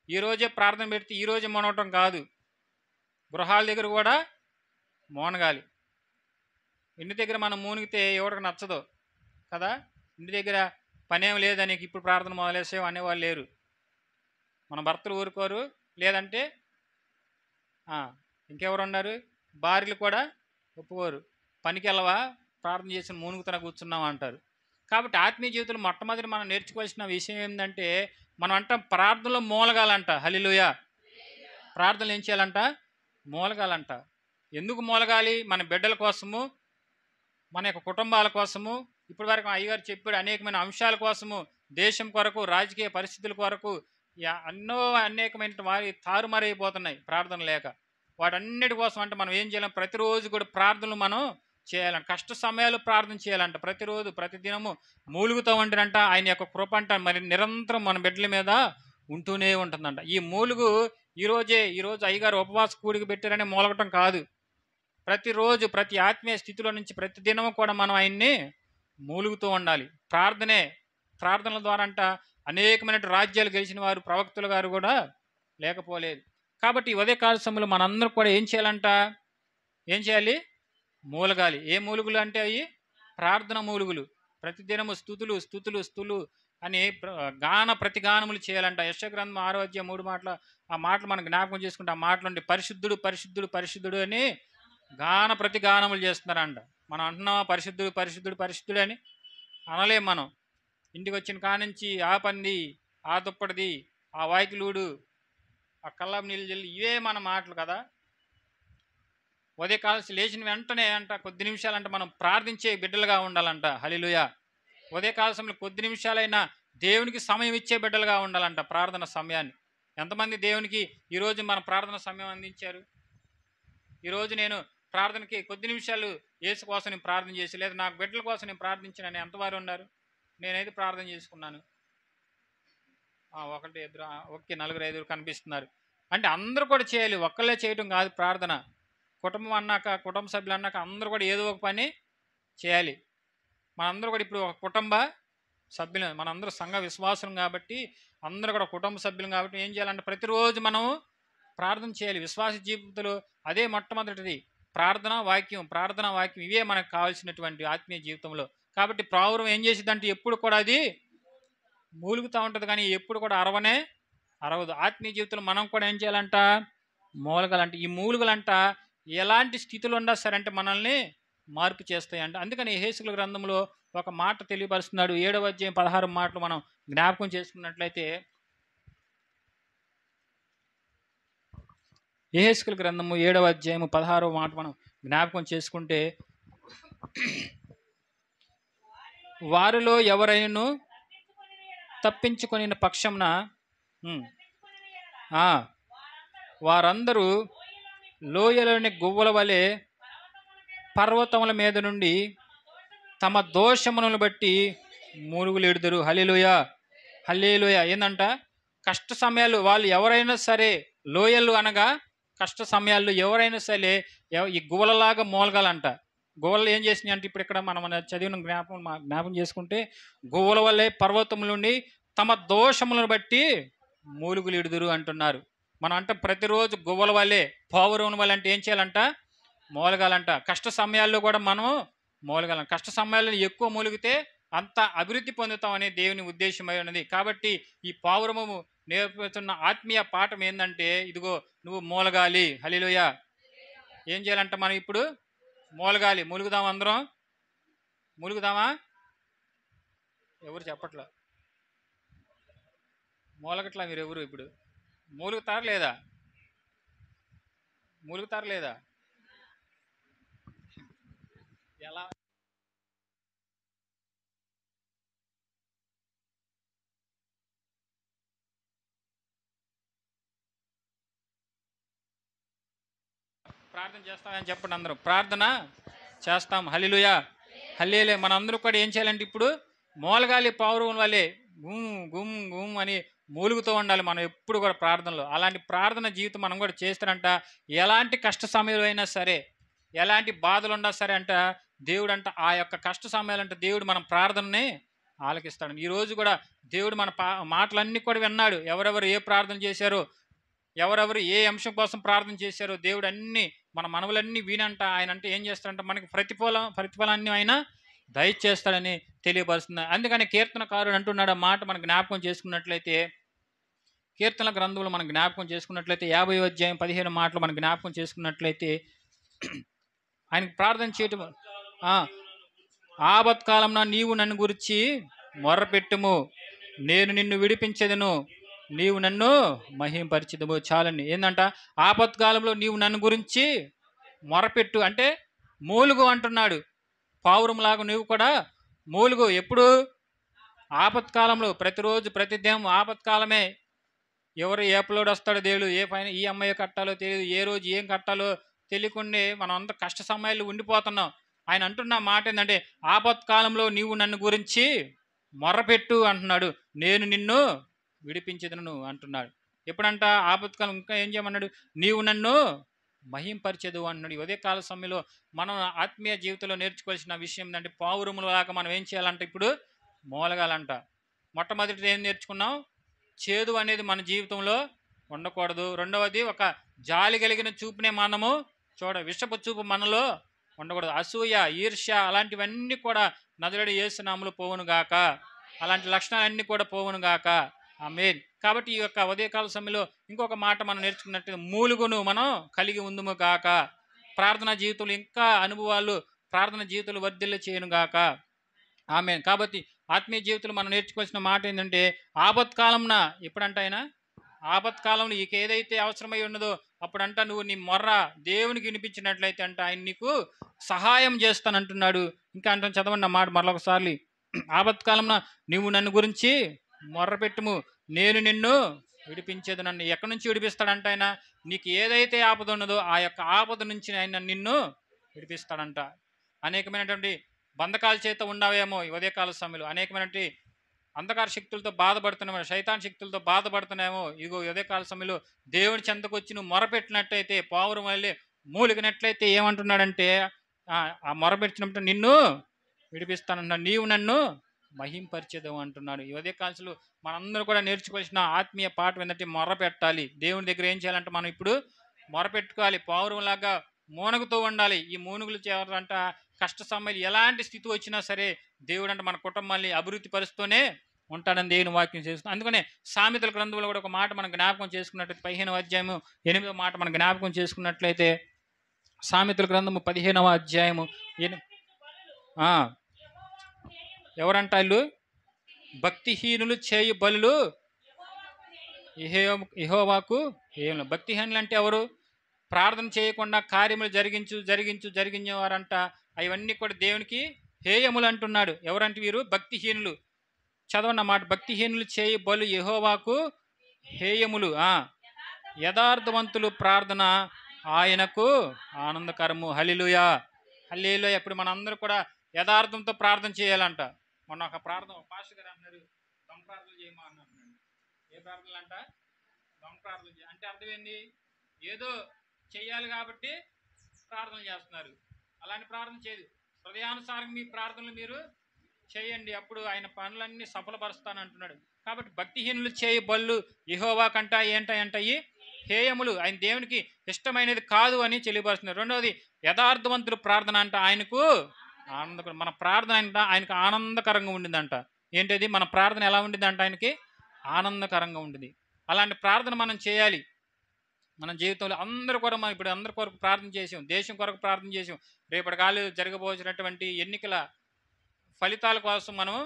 ఈరోజే ప్రార్థన పెడితే ఈరోజే మొనవటం కాదు, గృహాల దగ్గర కూడా మోనగాలి. ఇంటి దగ్గర మనం మూనిగితే ఎవరికి నచ్చదు కదా. ఇంటి దగ్గర పనేం లేదని ఇప్పుడు ప్రార్థన మొదలేసే అనేవాళ్ళు లేరు. మన భర్తలు ఊరుకోరు, లేదంటే ఇంకెవరు ఉన్నారు? భార్యలు కూడా ఒప్పుకోరు. పనికి వెళ్ళవా, ప్రార్థన చేసి మూనుగుతన కూర్చున్నాం అంటారు. కాబట్టి ఆత్మీయ జీవితంలో మొట్టమొదటి మనం నేర్చుకోవాల్సిన విషయం ఏంటంటే మనం అంటాం ప్రార్థనలో మూలగాలంట. హల్లెలూయా. ప్రార్థనలు ఏం చేయాలంట? మూలగాలంట. ఎందుకు మూలగాలి? మన బిడ్డల కోసము, మన యొక్క కుటుంబాల కోసము, ఇప్పటి వరకు అయ్యగారు చెప్పాడు అనేకమైన అంశాల కోసము, దేశం కొరకు, రాజకీయ పరిస్థితుల కొరకు అనేకమైన వారి తారుమారైపోతున్నాయి ప్రార్థన లేక. వాటన్నిటి కోసం అంటే మనం ఏం చేయాలి? ప్రతిరోజు కూడా ప్రార్థనలు మనం చేయాలంట. కష్ట సమయాలు ప్రార్థన చేయాలంట. ప్రతిరోజు ప్రతిదినము మూలుగుతూ ఉంటేనంట ఆయన యొక్క కృప అంట మరి నిరంతరం మన బిడ్డల మీద ఉంటూనే ఉంటుందంట. ఈ మూలుగు ఈరోజు అయ్యగారు ఉపవాస కూడికి పెట్టారని మూలగటం కాదు. ప్రతిరోజు ప్రతి ఆత్మీయ స్థితిలో నుంచి ప్రతి దినము కూడా మనం ఆయన్ని మూలుగుతూ ఉండాలి. ప్రార్థనల ద్వారా అంట అనేకమైన రాజ్యాలు గెలిచిన వారు, ప్రవక్తలు గారు కూడా లేకపోలేదు. కాబట్టి ఉదయకాల సమయంలో మనందరూ కూడా ఏం చేయాలంట? ఏం చేయాలి? మూలగాలి. ఏ మూలుగులు అంటే అవి ప్రార్థన మూలుగులు. ప్రతిదినము స్తుతులు అని ప్రతిగానములు చేయాలంట. యెషయా గ్రంథం 6వ అధ్యాయం 3 మాటలు, ఆ మాటలు మనం జ్ఞాపకం చేసుకుంటే ఆ మాటలు ఉండి పరిశుద్ధుడు అని ప్రతిగానములు చేస్తున్నారంట. మనం అంటున్నావా పరిశుద్ధుడు అని? అనలేం మనం. ఇంటికి వచ్చిన కానుంచి ఆ పంది, ఆ దుప్పటిది, ఆ వాకిలూడు, ఆ కల్లాపు నీళ్ళు జల్లి, ఇవే మన మాటలు కదా. ఉదయకాలం లేచిన వెంటనే అంట కొద్ది నిమిషాలంట మనం ప్రార్థించే బిడ్డలుగా ఉండాలంట. హల్లెలూయా. ఉదయకాల సమయంలో కొద్ది నిమిషాలైనా దేవునికి సమయం ఇచ్చే బిడ్డలుగా ఉండాలంట. ప్రార్థన సమయాన్ని ఎంతమంది దేవునికి ఈరోజు మన ప్రార్థన సమయం అందించారు? ఈరోజు నేను ప్రార్థనకి కొద్ది నిమిషాలు యేసు కోసం నేను ప్రార్థన చేసి, లేదా నాకు బిడ్డల కోసం నేను ప్రార్థించానని ఎంతవారు ఉన్నారు? నేనైతే ప్రార్థన చేసుకున్నాను. ఒకటి ఇద్దరు ఓకే, నలుగురు ఐదుగురు కనిపిస్తున్నారు. అంటే అందరూ కూడా చేయాలి, ఒక్కళ్ళే చేయటం కాదు ప్రార్థన. కుటుంబం అన్నాక, కుటుంబ సభ్యులు అన్నాక అందరూ కూడా ఏదో ఒక పని చేయాలి. మనందరూ కూడా ఇప్పుడు ఒక కుటుంబ సభ్యులు, మనందరూ సంఘ విశ్వాసం కాబట్టి, అందరూ కూడా కుటుంబ సభ్యులు కాబట్టి ఏం చేయాలంటే ప్రతిరోజు మనం ప్రార్థన చేయాలి. విశ్వాస జీవితంలో అదే మొట్టమొదటిది, ప్రార్థన వాక్యం. ప్రార్థన వాక్యం ఇవే మనకు కావాల్సినటువంటి ఆత్మీయ జీవితంలో. కాబట్టి ప్రావురం ఏం చేసిద్దంటే ఎప్పుడు కూడా అది మూలుగుతూ ఉంటుంది, కానీ ఎప్పుడు కూడా అరవదు. ఆత్మీయ జీవితంలో మనం కూడా ఏం చేయాలంట, మూలగలంట. ఈ మూలుగలంట ఎలాంటి స్థితిలో ఉన్నా సరే అంటే మనల్ని మార్పు చేస్తాయంట. అందుకని యెహెజ్కేలు గ్రంథంలో ఒక మాట తెలియపరుస్తున్నాడు. 7వ అధ్యాయం 16 మాటలు మనం జ్ఞాపకం చేసుకున్నట్లయితే, యెహెజ్కేలు గ్రంథము 7వ అధ్యాయము 16వ మాట మనం జ్ఞాపకం చేసుకుంటే, వారిలో ఎవరైనా తప్పించుకొని పక్షంన వారందరూ లోయలోని గువ్వల వలె పర్వతముల మీద నుండి తమ దోషములను బట్టి మూలుగులెడుదురు. హల్లెలూయా, హల్లెలూయా. ఏందంట, కష్ట సమయాలు వాళ్ళు ఎవరైనా సరే, లోయలు అనగా కష్ట సమయాల్లో ఎవరైనా సరే ఈ గువ్వలలాగా మూలగాలంట. గువ్వలు ఏం చేసినాయి అంటే, ఇప్పుడు ఇక్కడ మనం చదివిన జ్ఞాపకం చేసుకుంటే, గువ్వల వల్లే పర్వతముల నుండి తమ దోషములను బట్టి మూలుగులెడుదురు అంటున్నారు. మనం అంటే ప్రతిరోజు గువ్వల వల్లే, పావురం వల్ల అంటే ఏం చేయాలంట, మూలగాలంట. కష్ట సమయాల్లో కూడా మనం మూలగాలం. కష్ట సమయాల్లో ఎక్కువ మూలిగితే అంత అభివృద్ధి పొందుతామనే దేవుని ఉద్దేశమై ఉన్నది. కాబట్టి ఈ పావురము నేర్పుతున్న ఆత్మీయ పాఠం ఏంటంటే, ఇదిగో నువ్వు మూలగాలి. హల్లెలూయా. ఏం చేయాలంట, మనం ఇప్పుడు మూలగాలి. మూలుగుదాం, అందరం మూలుగుదామా? ఎవరు చెప్పట్లా, మూలగట్లా మీరు ఎవరు? ఇప్పుడు మూలుగుతారా లేదా? మూలుగుతారా లేదా? ఎలా? ప్రార్థన చేస్తామని చెప్పండి, అందరం ప్రార్థన చేస్తాం. హల్లెలూయా, హల్లెలూయా. మనందరూ కూడా ఏం చేయాలంటే ఇప్పుడు మూలగాలి పావురం వల్లే గుమ్ గుమ్ గుమ్ అని మూలుగుతూ ఉండాలి మనం ఎప్పుడు కూడా ప్రార్థనలో. అలాంటి ప్రార్థన జీవితం మనం కూడా చేస్తారంట. ఎలాంటి కష్ట సమయంలో అయినా సరే, ఎలాంటి బాధలు ఉన్నా సరే అంట, దేవుడు అంట ఆ యొక్క కష్ట సమయాలంట దేవుడు మన ప్రార్థనని ఆలకిస్తాడు. ఈరోజు కూడా దేవుడు మన మాటలన్నీ కూడా విన్నాడు. ఎవరెవరు ఏ ప్రార్థన చేశారో, ఎవరెవరు ఏ అంశం కోసం ప్రార్థన చేశారో, దేవుడు అన్ని మన మనవులన్నీ వినంట. ఆయన అంటే ఏం చేస్తాడంట, మనకి ప్రతిఫలాన్ని ఆయన దయచేస్తాడని తెలియపరుస్తుంది. అందుకని కీర్తనకారుడు అంటున్నాడు ఆ మాట మనం జ్ఞాపకం చేసుకున్నట్లయితే, కీర్తన గ్రంథంలో మనం జ్ఞాపకం చేసుకున్నట్లయితే 50వ అధ్యాయం 15 మాటలు మనం జ్ఞాపకం చేసుకున్నట్లయితే, ఆయనకు ప్రార్థన చేయటం, ఆపత్కాలంలో నీవు నన్ను గురించి మొర్రపెట్టుము, నేను నిన్ను విడిపించెదను, నీవు నన్ను మహింపరిచెదము. చాలండి. ఏంటంట, ఆపత్కాలంలో నీవు నన్ను గురించి మొరపెట్టు అంటే మూలుగు అంటున్నాడు. పావురంలాగా నువ్వు కూడా మూలుగు. ఎప్పుడు? ఆపత్కాలంలో. ప్రతిరోజు ప్రతిదినం ఆపత్కాలమే. ఎవరు ఏ అప్లోడ్ వస్తాడో దేవుడు, ఏ పైన ఈ అమ్మాయి కట్టాలో తెలియదు, ఏ రోజు ఏం కట్టాలో తెలియకుండా మనం అంత కష్ట సమయాల్లో ఉండిపోతున్నాం. ఆయన అంటున్న మాట ఏంటంటే, ఆపత్కాలంలో నీవు నన్ను గురించి మొర్రపెట్టు అంటున్నాడు, నేను నిన్ను విడిపించదును అంటున్నాడు. ఎప్పుడంట ఆపత్కాలం. ఇంకా ఏం చేయమన్నాడు, నీవు నన్ను మహింపరిచెదు అన్నాడు. ఉదయకాల సమయంలో మనం ఆత్మీయ జీవితంలో నేర్చుకోవాల్సిన విషయం ఏంటంటే, పావురములాగా మనం ఏం చేయాలంటే ఇప్పుడు మూలగాలంట. మొట్టమొదటిది ఏం నేర్చుకున్నాం, చేదు అనేది మన జీవితంలో ఉండకూడదు. రెండవది, ఒక జాలి కలిగిన చూపునే మనము విషపు చూపు మనలో ఉండకూడదు. అసూయ, ఈర్ష్య అలాంటివన్నీ కూడా నజరేయుడు యేసు నామములో పోవును గాక. అలాంటి లక్షణాలన్నీ కూడా పోవును గాక. ఆమేన్. కాబట్టి ఈ యొక్క ఉదయకాల సమయంలో ఇంకొక మాట మనం నేర్చుకున్నట్టు, మూలుగును మనం కలిగి ఉందుము గాక. ప్రార్థనా జీవితంలో ఇంకా అనుభవాలు, ప్రార్థన జీవితంలో వర్ధిల్ల చేయను గాక. ఆమేన్. కాబట్టి ఆత్మీయ జీవితంలో మనం నేర్చుకోవాల్సిన మాట ఏంటంటే, ఆపత్కాలంన ఎప్పుడంట ఆయన, ఆపత్కాలంలో నీకు ఏదైతే అవసరమై ఉన్నదో అప్పుడంట నువ్వు నీ మొర్ర దేవునికి వినిపించినట్లయితే అంట ఆయన నీకు సహాయం చేస్తానంటున్నాడు. ఇంకా అంటే చదవండి ఆ మాట మరొకసారి. ఆపత్కాలంన నువ్వు నన్ను గురించి మొర్రపెట్టుము, నేను నిన్ను విడిపించేది. నన్ను ఎక్కడి నుంచి విడిపిస్తాడంట ఆయన, నీకు ఏదైతే ఆపద ఉన్నదో ఆ యొక్క ఆపద నుంచి ఆయన నిన్ను విడిపిస్తాడంట. అనేకమైనటువంటి బంధకాల చేత ఉండవేమో ఈ ఉదయకాల సమయంలో, అనేకమైనటువంటి అంధకార శక్తులతో బాధపడుతున్నామో, శైతాన్ శక్తులతో బాధపడుతున్నామో, ఇగో ఉదయకాల సమయంలో దేవుని చెంతకు వచ్చి నువ్వు మొరపెట్టినట్టయితే, పావురం వల్లే మూలిగినట్లయితే ఏమంటున్నాడంటే, ఆ మొరపెట్టినప్పుడు నిన్ను విడిపిస్తానన్నాడు, నీవు నన్ను మహింపరిచేదవు అంటున్నాడు. ఈ ఉదయకాలంలో మనందరూ కూడా నేర్చుకోవాల్సిన ఆత్మీయ పాఠం ఏంటంటే మొర పెట్టాలి. దేవుని దగ్గర ఏం చేయాలంటే మనం ఇప్పుడు మొరపెట్టుకోవాలి. పావురంలాగా మూనగుతూ ఉండాలి. ఈ మూనుగులు చేయాలంట కష్ట సమయాలు ఎలాంటి స్థితి వచ్చినా సరే దేవుడు అంటే మన కుటుంబాన్ని అభివృద్ధి పరుస్తూనే ఉంటాడని దేవుని వాక్యం చేస్తుంది. అందుకనే సామెతల గ్రంథంలో కూడా ఒక మాట మనం జ్ఞాపకం చేసుకున్నట్లయితే 15వ అధ్యాయము 8వ మాట మనం జ్ఞాపకం చేసుకున్నట్లయితే, సామెతల గ్రంథము 15వ అధ్యాయము ఎవరంట వీళ్ళు? భక్తిహీనులు చేయు బలులు యెహోవాకు హేయములు. భక్తిహీనులు అంటే ఎవరు? ప్రార్థన చేయకుండా కార్యములు జరిగించేవారంట. అవన్నీ కూడా దేవునికి హేయములు అంటున్నాడు. ఎవరంటే వీరు? భక్తిహీనులు. చదవండి అన్నమాట. భక్తిహీనులు చేయి బలు యెహోవాకు హేయములు. యథార్థవంతులు ప్రార్థన ఆయనకు ఆనందకరము. హల్లెలూయా, హల్లెలూయా. ఇప్పుడు మనందరూ కూడా యథార్థంతో ప్రార్థన చేయాలంట. మొన్న ఒక ప్రార్థన పాస్టర్ గారు అన్నారు, దొంగ ప్రార్థనలు చేయమా అన్నారు. ఏ ప్రార్థనలు అంట? దొంగ ప్రార్థనలు అంటే అర్థం ఏంది? ఏదో చెయ్యాలి కాబట్టి ప్రార్థన చేస్తున్నారు. అలాంటి ప్రార్థన చేయదు. హృదయానుసారం మీ ప్రార్థనలు మీరు చేయండి, అప్పుడు ఆయన పనులన్నీ సఫలపరుస్తాను అంటున్నాడు. కాబట్టి భక్తిహీనులు చేయి బళ్ళు యెహోవా కంట ఏంటంటాయి? హేయములు. ఆయన దేవునికి ఇష్టమైనది కాదు అని తెలియపరుస్తున్నారు. రెండవది యథార్థవంతులు ప్రార్థన అంట ఆయనకు ఆనందకరం. మన ప్రార్థన అంట ఆయనకు ఆనందకరంగా ఉండిందంట. ఏంటది? మన ప్రార్థన ఎలా ఉండిందంట? ఆయనకి ఆనందకరంగా ఉండింది. అలాంటి ప్రార్థన మనం చేయాలి. మన జీవితంలో అందరూ కూడా మనం ఇప్పుడు అందరి కొరకు ప్రార్థన చేసాం, దేశం కొరకు ప్రార్థన చేసాం. రేపటి కాలు జరగబోసినటువంటి ఎన్నికల ఫలితాల కోసం మనం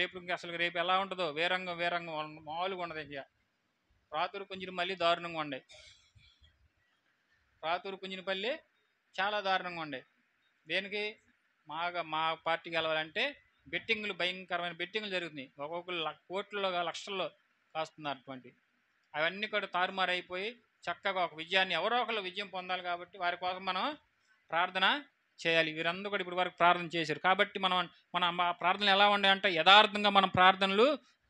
రేపు ఎలా ఉంటుందో వేరంగం మామూలుగా ఉండదు. ఇక రాతూరు కుంజినపల్లి దారుణంగా ఉండే, రాతూరు కుంజినపల్లి చాలా దారుణంగా ఉండే. దేనికి? మా పార్టీ గెలవాలంటే బెట్టింగ్లు, భయంకరమైన బెట్టింగ్లు జరుగుతున్నాయి. ఒక్కొక్కరు కోట్లలో లక్షల్లో కాస్తున్నారు. అటువంటి అవన్నీ కూడా తారుమారైపోయి చక్కగా ఒక విజయాన్ని ఎవరో ఒకళ్ళు విజయం పొందాలి కాబట్టి వారి కోసం మనం ప్రార్థన చేయాలి. వీరందరూ కూడా ఇప్పుడు వరకు ప్రార్థన చేశారు కాబట్టి మన ప్రార్థనలు ఎలా ఉన్నాయంటే యథార్థంగా మనం ప్రార్థనలు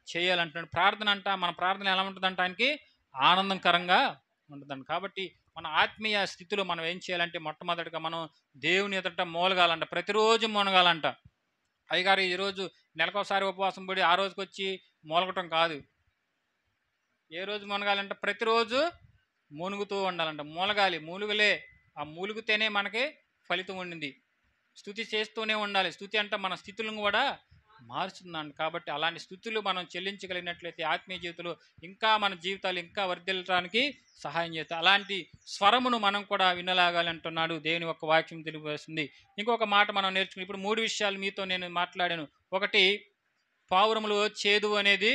చేయాలంటున్నాడు. ప్రార్థన అంట మన ప్రార్థన ఎలా ఉంటుందంట? ఆయనకి ఆనందకరంగా ఉంటుందంట. కాబట్టి మన ఆత్మీయ స్థితిలో మనం ఏం చేయాలంటే మొట్టమొదటిగా మనం దేవుని ఎదుట మూలగాలంట, ప్రతిరోజు మునగాలంట. అయ్యగారు ఈరోజు నెలకోసారి ఉపవాసం పడి ఆ రోజుకి వచ్చి మూలగటం కాదు. ఏ రోజు మునగాలంటే ప్రతిరోజు మునుగుతూ ఉండాలంట. మూలగాలి, మూలుగులే. ఆ మూలుగుతేనే మనకి ఫలితం ఉండింది. స్తుతి చేస్తూనే ఉండాలి. స్తుతి అంటే మన స్థితులను కూడా మారుస్తుందండి. కాబట్టి అలాంటి స్థుతులు మనం చెల్లించగలిగినట్లయితే ఆత్మీయ జీవితంలో ఇంకా మన జీవితాలు ఇంకా వర్ధిల్లడానికి సహాయం చేస్తాయి. అలాంటి స్వరమును మనం కూడా వినలాగాలంటున్నాడు దేవుని యొక్క వాక్యం తెలియజేస్తుంది. ఇంకొక మాట మనం నేర్చుకుని ఇప్పుడు 3 విషయాలు మీతో నేను మాట్లాడాను. ఒకటి, పావురములో చేదు అనేది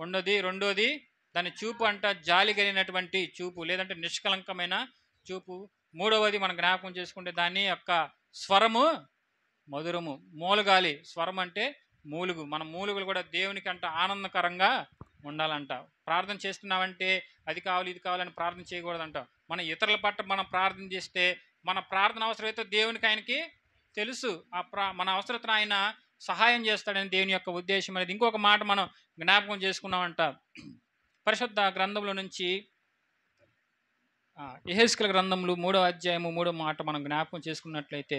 ఉండదు. రెండోది, దాని చూపు అంట జాలి కలిగినటువంటి చూపు, లేదంటే నిష్కలంకమైన చూపు. మూడవది మనం జ్ఞాపకం చేసుకుంటే దాని యొక్క స్వరము మధురము. మూలగాలి స్వరం అంటే మూలుగు. మన మూలుగులు కూడా దేవునికి అంట ఆనందకరంగా ఉండాలంట. ప్రార్థన చేస్తున్నామంటే అది కావాలి ఇది కావాలని ప్రార్థన చేయకూడదంట. మన ఇతరుల పట్ల మనం ప్రార్థన చేస్తే మన ప్రార్థన అవసరమైతే దేవునికి ఆయనకి తెలుసు. మన అవసరతను ఆయన సహాయం చేస్తాడని దేవుని యొక్క ఉద్దేశం అనేది. ఇంకొక మాట మనం జ్ఞాపకం చేసుకున్నామంట. పరిశుద్ధ గ్రంథంలో నుంచి యెహెజ్కేలు గ్రంథంలో 3వ అధ్యాయము 3వ మాట మనం జ్ఞాపకం చేసుకున్నట్లయితే,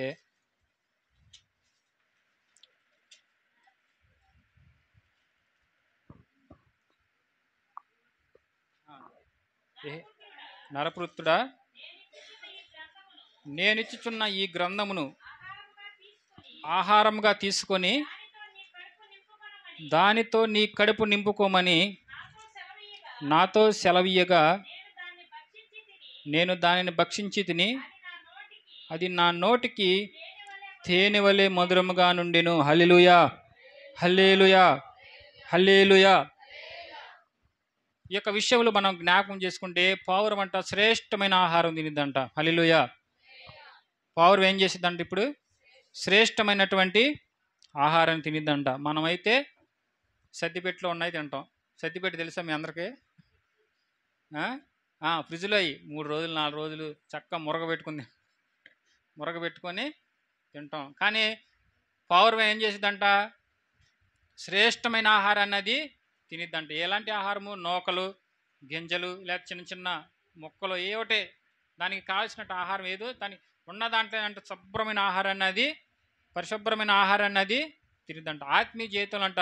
నరపుత్రుడా, నేనిచ్చుచున్న ఈ గ్రంథమును ఆహారంగా తీసుకొని దానితో నీ కడుపు నింపుకోమని నాతో సెలవీయగా నేను దానిని భక్షించి తిని అది నా నోటికి తేనె వలె మధురముగా నుండెను. హల్లెలూయా, హల్లెలూయా, హల్లెలూయా. ఈ యొక్క విషయంలో మనం జ్ఞాపకం చేసుకుంటే పావురం అంట శ్రేష్టమైన ఆహారం తినిద్దంట. హల్లెలూయా. పావురం ఏం చేసిద్దంట? ఇప్పుడు శ్రేష్టమైనటువంటి ఆహారం తినిద్దంట. మనమైతే సద్దిపెట్టులో ఉన్నాయి తింటాం. సద్దిపెట్టు తెలుసా మీ అందరికీ? ఫ్రిడ్జ్లో అయ్యి 3 రోజులు 4 రోజులు చక్కగా మురగబెట్టుకొని తింటాం. కానీ పావురం ఏం చేసిద్దంట? శ్రేష్టమైన ఆహారాన్ని అది తినిద్దంట. ఎలాంటి ఆహారము? నూకలు, గింజలు, లేదా చిన్న చిన్న మొక్కలు ఏవటే దానికి కావాల్సినట్టు ఆహారం ఏదో దాని ఉన్న దాంట్లో అంటే శుభ్రమైన ఆహారాన్ని అది, పరిశుభ్రమైన ఆహారాన్ని అది తినిద్దంట. ఆత్మీయ జీవితంలో అంట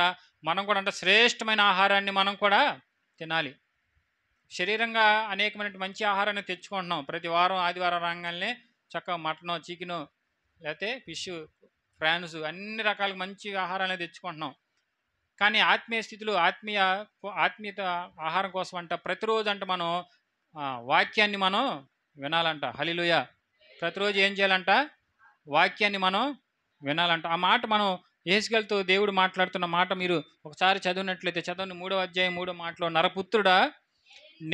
మనం కూడా అంటే శ్రేష్టమైన ఆహారాన్ని మనం కూడా తినాలి. శరీరంగా అనేకమైన మంచి ఆహారాన్ని తెచ్చుకుంటున్నాం. ప్రతి వారం ఆదివారం రాగానే చక్కగా మటను, చికెను, లేకపోతే ఫిష్, ఫ్రాన్స్ అన్ని రకాల మంచి ఆహారాన్ని తెచ్చుకుంటున్నాం. కానీ ఆత్మీయ స్థితిలో ఆత్మీయత ఆహారం కోసం అంట ప్రతిరోజు అంట మనం వాక్యాన్ని మనం వినాలంట. హల్లెలూయా. ప్రతిరోజు ఏం చేయాలంట? వాక్యాన్ని మనం వినాలంట. ఆ మాట మనం యెహెజ్కేలుతో దేవుడు మాట్లాడుతున్న మాట మీరు ఒకసారి చదివినట్లయితే చదవండి. 3వ అధ్యాయం 3వ మాటలో, నరపుత్రుడా,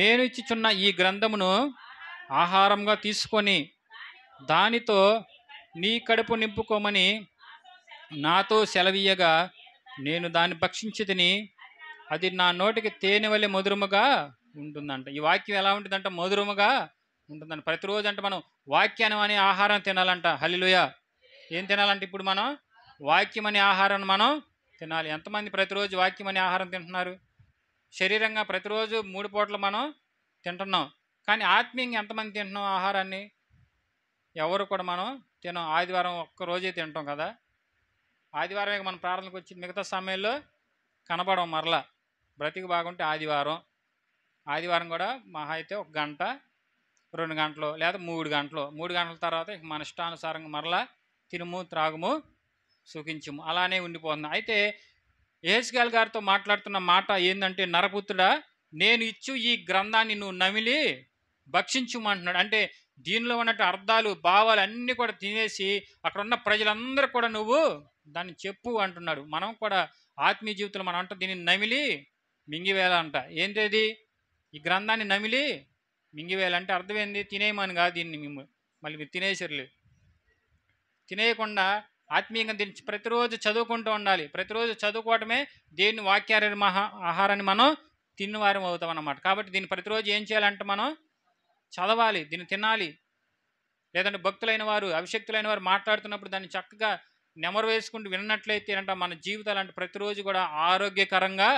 నేను ఇచ్చుచున్న ఈ గ్రంథమును ఆహారంగా తీసుకొని దానితో నీ కడుపు నింపుకోమని నాతో సెలవీయగా నేను దాన్ని భక్షించి తిని అది నా నోటికి తేనె వలె మధురముగా ఉంటుందంట. ఈ వాక్యం ఎలా ఉంటుందంట? మధురముగా ఉంటుందంట. ప్రతిరోజు అంటే మనం వాక్యాన్ని అనే ఆహారం తినాలంట. హల్లెలూయా. ఏం తినాలంటే ఇప్పుడు మనం వాక్యం అనే ఆహారాన్ని మనం తినాలి. ఎంతమంది ప్రతిరోజు వాక్యం అనే ఆహారం తింటున్నారు? శరీరంగా ప్రతిరోజు 3 పూటలు మనం తింటున్నాం. కానీ ఆత్మీయంగా ఎంతమంది తింటున్నాం ఆహారాన్ని? ఎవరు కూడా మనం తినం. ఆదివారం ఒక్క రోజే తింటాం కదా. ఆదివారమే మనం ప్రార్థనకు వచ్చి మిగతా సమయంలో కనపడం మరలా. బ్రతికి బాగుంటే ఆదివారం కూడా మహా అయితే 1 గంట, 2 గంటలు లేదా 3 గంటలు. 3 గంటల తర్వాత మన ఇష్టానుసారంగా మరలా తినుము, త్రాగుము, సుఖించుము అలానే ఉండిపోతుంది. అయితే యెహెజ్కేలు గారితో మాట్లాడుతున్న మాట ఏంటంటే, నరపుత్రుడా, నేను ఇచ్చు ఈ గ్రంథాన్ని నువ్వు నమిలి భక్షించుమంటున్నాడు. అంటే దీనిలో ఉన్నట్టు అర్థాలు, భావాలు అన్నీ కూడా తినేసి అక్కడ ఉన్న ప్రజలందరూ కూడా నువ్వు దాన్ని చెప్పు అంటున్నాడు. మనం కూడా ఆత్మీయ జీవితంలో మనం అంటే దీన్ని నమిలి మింగివేయాలంట. ఏంటది? ఈ గ్రంథాన్ని నమిలి మింగివేయాలంటే అర్థం ఏంది? తినేయమని కాదు దీన్ని. మళ్ళీ మీరు తినేసర్లే. తినేయకుండా ఆత్మీయంగా దీన్ని ప్రతిరోజు చదువుకుంటూ ఉండాలి. ప్రతిరోజు చదువుకోవటమే దేవుని ఆహారాన్ని మనం తిన్నవారం అవుతాం అన్నమాట. కాబట్టి దీన్ని ప్రతిరోజు ఏం చేయాలంటే మనం చదవాలి, దీన్ని తినాలి. లేదంటే భక్తులైన వారు, అభిషక్తులైన వారు మాట్లాడుతున్నప్పుడు దాన్ని చక్కగా నెమరు వేసుకుంటూ విన్నట్లయితే అంటే మన జీవితాలు అంటే ప్రతిరోజు కూడా ఆరోగ్యకరంగా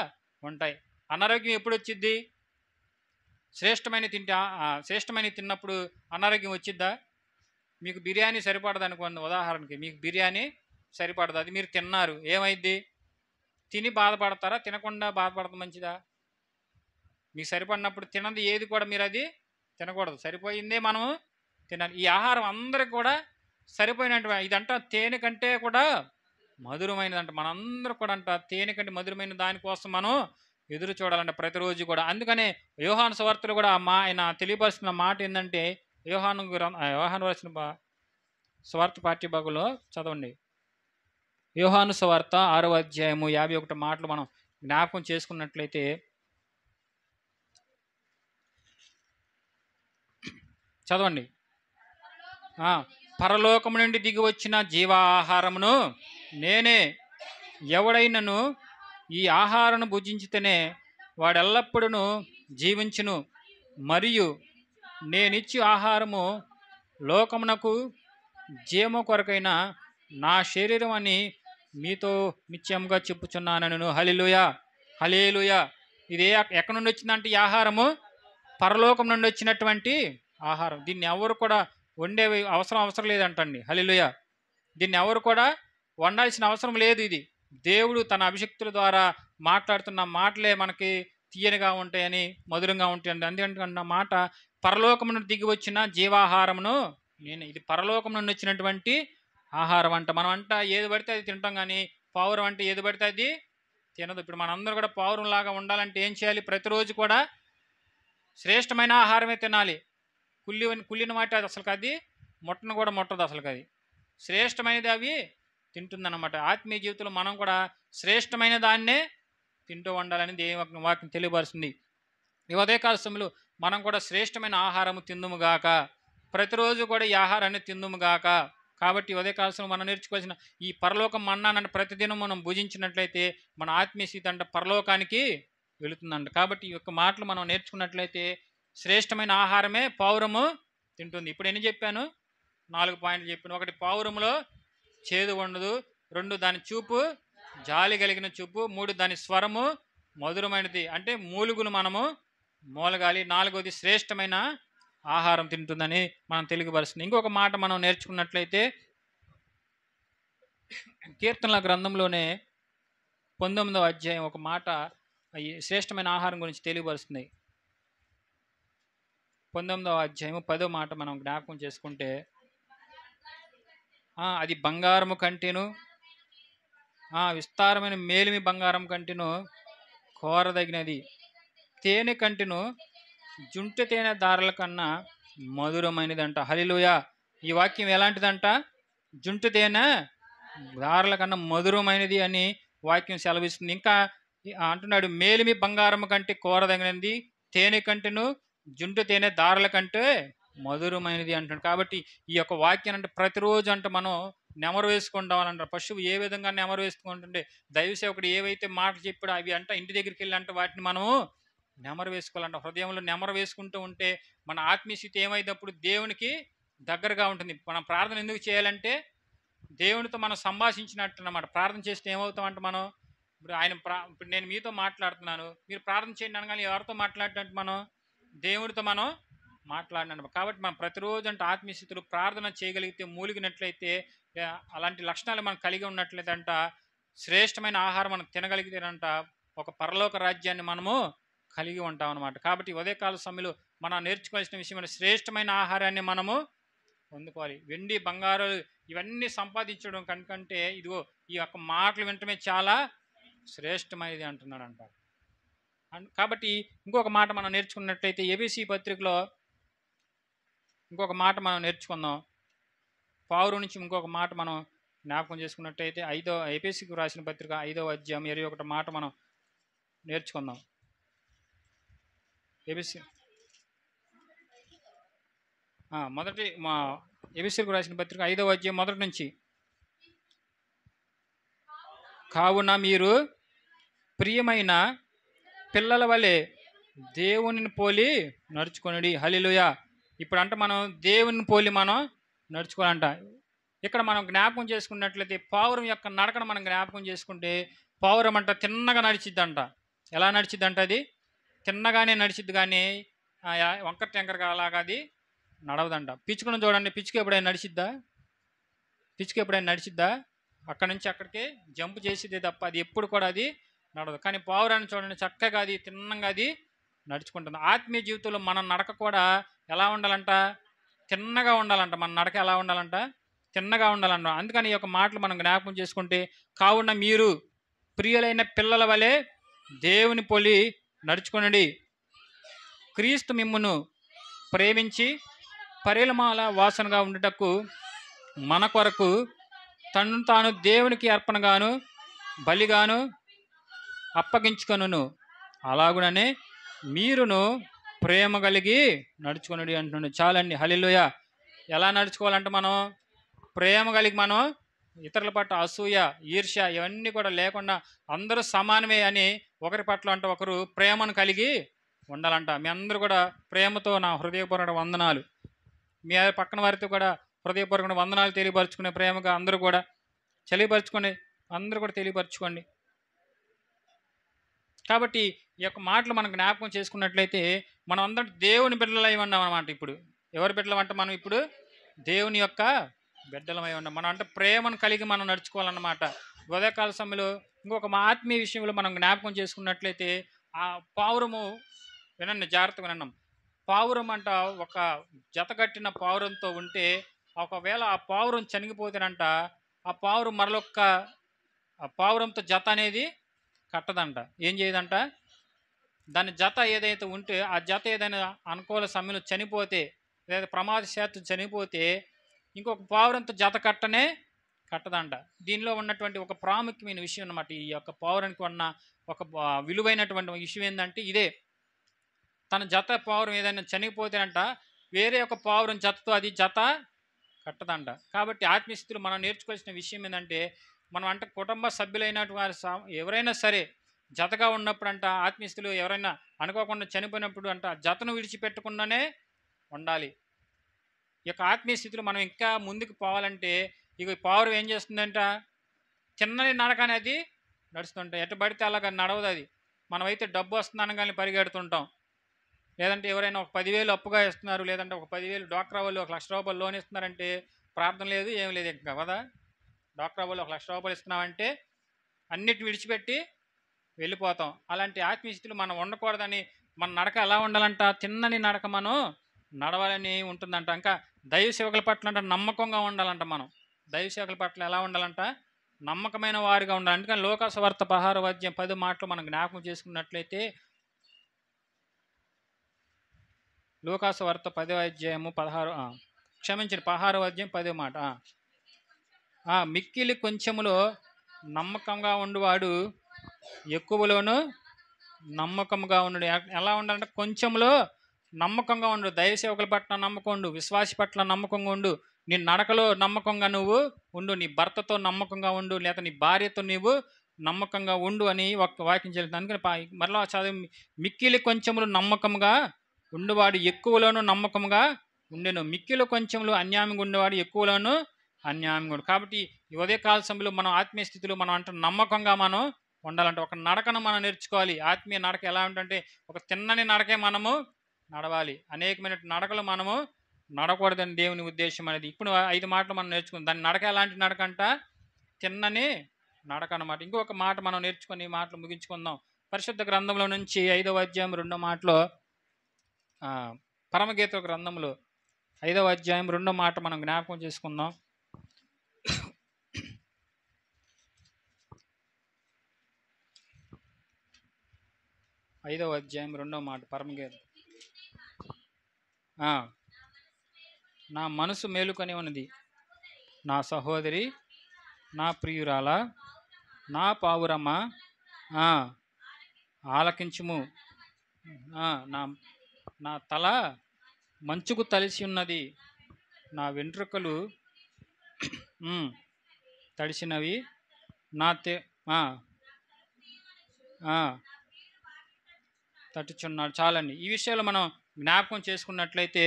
ఉంటాయి. అనారోగ్యం ఎప్పుడు వచ్చిద్ది? శ్రేష్టమైన తిన్నప్పుడు అనారోగ్యం వచ్చిద్దా? మీకు బిర్యానీ సరిపడదు అనుకోండి, ఉదాహరణకి మీకు బిర్యానీ సరిపడదు, అది మీరు తిన్నారు, ఏమైద్ది? తిని బాధపడతారా? తినకుండా బాధపడటం మంచిదా? మీకు సరిపడినప్పుడు తినది ఏది కూడా మీరు అది తినకూడదు. సరిపోయిందే మనము తినాలి. ఈ ఆహారం అందరికి కూడా సరిపోయినటువంటి ఇదంట తేనె కంటే కూడా మధురమైనదంట. మనందరూ కూడా అంట తేనె కంటే మధురమైన దానికోసం మనం ఎదురు చూడాలంట ప్రతిరోజు కూడా. అందుకనే యోహాను సువార్తలో కూడా ఆయన తెలియపరుస్తున్న మాట ఏంటంటే, యోహాను రాసిన సువార్త పాఠ్యభాగంలో చదవండి. యోహాను సువార్త 6వ అధ్యాయము 51 మాటలు మనం జ్ఞాపకం చేసుకున్నట్లయితే, చదవండి. పరలోకము నుండి దిగి వచ్చిన జీవాహారమును నేనే, ఎవడైనను ఈ ఆహారను భుజించితేనే వాడెల్లప్పుడూ జీవించును, మరియు నేనిచ్చు ఆహారము లోకమునకు జీవము కొరకైన నా శరీరం అని మీతో నిత్యంగా చెప్పుచున్నాను. హల్లెలూయా, హల్లెలూయా. ఇది ఎక్కడి నుండి వచ్చిందంటే ఈ ఆహారము పరలోకం నుండి వచ్చినటువంటి ఆహారం. దీన్ని ఎవరు కూడా వండే అవసరం లేదంటండి. హల్లెలూయా. దీన్ని ఎవరు కూడా వండాల్సిన అవసరం లేదు. ఇది దేవుడు తన అభిషక్తుల ద్వారా మాట్లాడుతున్న మాటలే మనకి తీయనిగా ఉంటాయని, మధురంగా ఉంటాయండి. అందుకంటే మాట పరలోకం నుండి దిగి వచ్చిన జీవాహారమును నేను. ఇది పరలోకం నుండి వచ్చినటువంటి ఆహారం అంట. మనం అంట ఏది పడితే అది తింటాం, కానీ పావురం అంటే ఏది పడితే అది తినదు. ఇప్పుడు మనందరూ కూడా పావురంలాగా ఉండాలంటే ఏం చేయాలి? ప్రతిరోజు కూడా శ్రేష్టమైన ఆహారమే తినాలి. కుళ్ళిన వాటి అది అసలు అది ముట్టను కూడా ముట్టదు. అసలు అది శ్రేష్టమైనది అవి తింటుందన్నమాట. ఆత్మీయ జీవితంలో మనం కూడా శ్రేష్టమైన దాన్నే తింటూ ఉండాలని దేవుని వాక్యం తెలియపరుస్తుంది. ఈ ఉదయకాల సమయంలో మనం కూడా శ్రేష్టమైన ఆహారము తిందుముగాక. ప్రతిరోజు కూడా ఈ ఆహారాన్ని తిందుముగాక. కాబట్టి ఉదయకాల సమయంలో మనం నేర్చుకోవాల్సిన ఈ పరలోకం మన్నానంటే ప్రతిదినం మనం భుజించినట్లయితే మన ఆత్మీయ స్థితి అంటే పరలోకానికి వెళుతుందంట. కాబట్టి ఈ యొక్క మాటలు మనం నేర్చుకున్నట్లయితే శ్రేష్టమైన ఆహారమే పావురము తింటుంది. ఇప్పుడు ఎన్ని చెప్పాను? 4 పాయింట్లు చెప్పాను. 1, పావురములో చేదు ఉండదు. 2, దాని చూపు జాలి కలిగిన చూపు. 3 దాని స్వరము మధురమైనది. అంటే మూలుగును మనము మూలగాలి. 4వది శ్రేష్టమైన ఆహారం తింటుందని మనం తెలుగుపరుస్తుంది. ఇంకొక మాట మనం నేర్చుకున్నట్లయితే కీర్తనల గ్రంథంలోనే 19వ అధ్యాయం ఒక మాట ఈ శ్రేష్టమైన ఆహారం గురించి తెలియపరుస్తుంది. 19వ అధ్యాయం 10వ మాట మనం జ్ఞాపకం చేసుకుంటే అది బంగారము కంటేను విస్తారమైన మేలిమి బంగారం కంటేను కోరదగినది, తేనె కంటెను జుంటె తేనె దారుల కన్నా మధురమైనదంట. హల్లెలూయా. ఈ వాక్యం ఎలాంటిదంట? జుంటె తేనె దారుల కన్నా మధురమైనది అని వాక్యం సెలవిస్తుంది. ఇంకా అంటున్నాడు, మేలిమి బంగారం కంటే కోరదగినది, తేనె కంటెను జుంటె తేనె దారుల కంటే మధురమైనది అంటాడు. కాబట్టి ఈ యొక్క వాక్యాన్ని అంటే ప్రతిరోజు అంటే మనం నెమరు వేసుకుంటామని పశువు ఏ విధంగా నెమరు వేసుకుంటుంటే దైవ సేవకుడు ఏవైతే మాటలు చెప్పాడో అవి అంట ఇంటి దగ్గరికి వెళ్ళి అంటే వాటిని మనము నెమరు వేసుకోవాలంట. హృదయంలో నెమరు వేసుకుంటూ ఉంటే మన ఆత్మీయ స్థితి ఏమైనప్పుడు దేవునికి దగ్గరగా ఉంటుంది. మనం ప్రార్థన ఎందుకు చేయాలంటే దేవునితో మనం సంభాషించినట్టు అన్నమాట. ప్రార్థన చేస్తే ఏమవుతామంటే మనం ఇప్పుడు ఇప్పుడు నేను మీతో మాట్లాడుతున్నాను, మీరు ప్రార్థన చేయండి అనగానే ఎవరితో మాట్లాడినట్టు మనం దేవునితో మనం మాట్లాడినట్టు. కాబట్టి మనం ప్రతిరోజు అంటే ఆత్మీయ స్థితిలో ప్రార్థన చేయగలిగితే, మూలిగినట్లయితే, అలాంటి లక్షణాలు మనం కలిగి ఉన్నట్లయితే అంట శ్రేష్టమైన ఆహారం మనం తినగలిగితేనంట ఒక పరలోక రాజ్యాన్ని మనము కలిగి ఉంటాం అన్నమాట. కాబట్టి ఉదయకాల సమయంలో మనం నేర్చుకోవాల్సిన విషయం శ్రేష్టమైన ఆహారాన్ని మనము పొందుకోవాలి. వెండి బంగారాలు ఇవన్నీ సంపాదించడం కనుకంటే ఇదిగో ఈ యొక్క మాటలు వినటమే చాలా శ్రేష్టమైనది అంటున్నాడంట. కాబట్టి ఇంకొక మాట మనం నేర్చుకున్నట్లయితే ఎబిసి పత్రికలో ఇంకొక మాట మనం నేర్చుకుందాం. పౌలు నుంచి ఇంకొక మాట మనం జ్ఞాపకం చేసుకున్నట్టయితే ఎబిసికి రాసిన పత్రిక 5వ అధ్యాయం 21 మాట మనం నేర్చుకుందాం. ఎబిసి ఎబిసికి రాసిన పత్రిక 5వ అధ్యాయం 1 నుంచి, కావున మీరు ప్రియమైన పిల్లల వలె దేవునిని పోలి నడుచుకొనుడి. హల్లెలూయా. ఇప్పుడు అంటే మనం దేవుని పోలి మనం నడుచుకోవాలంట. ఇక్కడ మనం జ్ఞాపకం చేసుకున్నట్లయితే పావురం యొక్క నడకను మనం జ్ఞాపకం చేసుకుంటే పావురం అంట తిన్నగా నడిచిద్దంట. ఎలా నడిచిద్దంట? అది తిన్నగానే నడిచిద్ది, కానీ వంకర టెంకరగా అలాగా అది నడవదంట. పిచ్చుకను చూడండి, పిచ్చుక ఎప్పుడైనా నడిచిద్దా? అక్కడి నుంచి అక్కడికి జంప్ చేసేదే తప్ప అది ఎప్పుడు కూడా అది నడవదు. కానీ పావురాన్ని చూడండి, చక్కగా అది తిన్నంగా అది నడుచుకుంటుంది. ఆత్మీయ జీవితంలో మన నడక కూడా ఎలా ఉండాలంట? తిన్నగా ఉండాలంట. మన నడక ఎలా ఉండాలంట? తిన్నగా ఉండాలంట. అందుకని ఈ యొక్క మాటలు మనం జ్ఞాపకం చేసుకుంటే, కావున మీరు ప్రియులైన పిల్లల వలె దేవుని పోలి నడుచుకొనుడి. క్రీస్తు మిమ్మును ప్రేమించి పరిమళ వాసనగా ఉండుటకు మన కొరకు తను తాను దేవునికి అర్పణగాను బలిగాను అప్పగించుకొనును. అలాగుననే మీరును ప్రేమ కలిగి నడుచుకొనుడి అంటున్నాడు. చాలండి. హల్లెలూయా. ఎలా నడుచుకోవాలంటే మనం ప్రేమ కలిగి, మనం ఇతరుల పట్ల అసూయ, ఈర్ష్య ఇవన్నీ కూడా లేకుండా అందరూ సమానమే అని ఒకరి పట్ల అంటే ఒకరు ప్రేమను కలిగి ఉండాలంట. మీ అందరూ కూడా ప్రేమతో నా హృదయపూర్వక వందనాలు. మీ పక్కన వారితో కూడా హృదయపూర్వక వందనాలు తెలియపరచుకునే ప్రేమగా అందరూ కూడా తెలియపరచుకోండి. కాబట్టి ఈ యొక్క మాటలు మనం జ్ఞాపకం చేసుకున్నట్లయితే మనం అందరం దేవుని బిడ్డలై ఉన్నాం అన్నమాట. ఇప్పుడు ఎవరి బిడ్డలం అంటే మనం ఇప్పుడు దేవుని యొక్క బిడ్డలమై ఉన్నాం. మనం అంటే ప్రేమను కలిగి మనం నడుచుకోవాలన్నమాట. ఉదయకాల సమయంలో ఇంకొక ఆత్మీయ విషయంలో మనం జ్ఞాపకం చేసుకున్నట్లయితే ఆ పావురము, వినండి జాగ్రత్తగా విన్నాం. పావురం అంట ఒక జత కట్టిన పావురంతో ఉంటే ఒకవేళ ఆ పావురం చనిగిపోతేనంట ఆ పావురం మరొక ఆ పావురంతో జత అనేది కట్టదంట. ఏం చేయదంట? దాని జత ఏదైతే ఉంటే ఆ జత ఏదైనా అనుకూల సమయంలో చనిపోతే లేదా ప్రమాదశాత్తు చనిపోతే ఇంకొక పావురంతో జత కట్టదంట. దీనిలో ఉన్నటువంటి ఒక ప్రాముఖ్యమైన విషయం అన్నమాట. ఈ యొక్క పావురానికి ఉన్న ఒక విలువైనటువంటి విషయం ఏంటంటే ఇదే. తన జత పావురం ఏదైనా చనిపోతేనంట వేరే ఒక పావురం జతతో అది జత కట్టదంట. కాబట్టి ఆత్మీయ స్థితిలో మనం నేర్చుకోవాల్సిన విషయం ఏంటంటే మనం అంటే కుటుంబ సభ్యులైనటువంటి ఎవరైనా సరే జతగా ఉన్నప్పుడు అంట ఆత్మీయ స్థితిలో ఎవరైనా అనుకోకుండా చనిపోయినప్పుడు అంట జతను విడిచిపెట్టకుండానే ఉండాలి. ఈ యొక్క ఆత్మీయ స్థితిలో మనం ఇంకా ముందుకు పోవాలంటే ఇక పావురం ఏం చేస్తుందంట? చిన్నని నడక అనేది నడుస్తుంటాం. ఎటు పడితే అలాగా నడవదు అది. మనమైతే డబ్బు వస్తుంది అనగానే పరిగెడుతుంటాం. లేదంటే ఎవరైనా ఒక 10,000 అప్పుగా ఇస్తున్నారు, లేదంటే ఒక 10,000 డ్వాక్రా వాళ్ళు ₹1,00,000 లోన్ ఇస్తున్నారంటే ప్రార్థన లేదు, ఏం లేదు ఇంకా కదా. డ్వాక్రా వాళ్ళు ₹1,00,000 ఇస్తున్నామంటే అన్నిటిని విడిచిపెట్టి వెళ్ళిపోతాం. అలాంటి ఆత్మీయ స్థితిలో మనం ఉండకూడదని, మన నడక ఎలా ఉండాలంట, తిన్నని నడక మనం నడవాలని ఉంటుందంట. ఇంకా దైవ సేవకుల పట్ల అంటే నమ్మకంగా ఉండాలంట. మనం దైవ సేవకుల పట్ల ఎలా ఉండాలంట, నమ్మకమైన వారిగా ఉండాలి. అందుకని లోకాసు వార్త 16వ అధ్యాయం 10 మాటలు మనం జ్ఞాపకం చేసుకున్నట్లయితే, లోకాసు వార్త 10వ అధ్యాయము 16వ అధ్యాయం 10వ మాట. మిక్కిలి కొంచెములో నమ్మకంగా ఉండువాడు ఎక్కువలోను నమ్మకంగా ఉండు. ఎలా ఉండాలంటే కొంచెంలో నమ్మకంగా ఉండు. దైవ సేవకుల పట్ల నమ్మకం ఉండు, విశ్వాసి పట్ల నమ్మకంగా ఉండు, నీ నడకలో నమ్మకంగా నువ్వు ఉండు, నీ భర్తతో నమ్మకంగా ఉండు, లేదా నీ భార్యతో నీవు నమ్మకంగా ఉండు అని ఒక వాక్యం చెల్లుతుంది. అందుకని మరలా చదివి, మిక్కిలి కొంచెములు నమ్మకంగా ఉండువాడు ఎక్కువలోను నమ్మకంగా ఉండెను, మిక్కిలి కొంచెంలో అన్యాయంగా ఉండేవాడు ఎక్కువలోను అన్యాయంగా ఉండు. కాబట్టి ఈ ఉదయకాల సమయంలో మనం ఆత్మీయ స్థితిలో మనం అంటే నమ్మకంగా మనం ఉండాలంటే ఒక నడకను మనం నేర్చుకోవాలి. ఆత్మీయ నడక ఎలా ఉంటుందంటే ఒక తిన్నని నడకే మనము నడవాలి. అనేకమైన నడకలు మనము నడకూడదని దేవుని ఉద్దేశం అనేది. ఇప్పుడు 5 మాటలు మనం నేర్చుకుందాం. దాని నడక ఎలాంటి నడక అంట, తిన్నని నడక అన్నమాట. ఇంకొక మాట మనం నేర్చుకొని ఈ మాటలు ముగించుకుందాం. పరిశుద్ధ గ్రంథంలో నుంచి 5వ అధ్యాయం 2వ మాటలో, పరమగీత గ్రంథంలో 5వ అధ్యాయం 2వ మాట మనం జ్ఞాపకం చేసుకుందాం. 5వ అధ్యాయం 2వ మాట పరమగీత. నా మనసు మేలుకొని ఉన్నది, నా సహోదరి, నా ప్రియురాల, నా పావురమ్మ, ఆలకించుము. నా తల మంచుకు తలిసి ఉన్నది, నా వెంట్రుకలు తడిసినవి, నా తట్టుచున్నాడు. చాలండి. ఈ విషయాలు మనం జ్ఞాపకం చేసుకున్నట్లయితే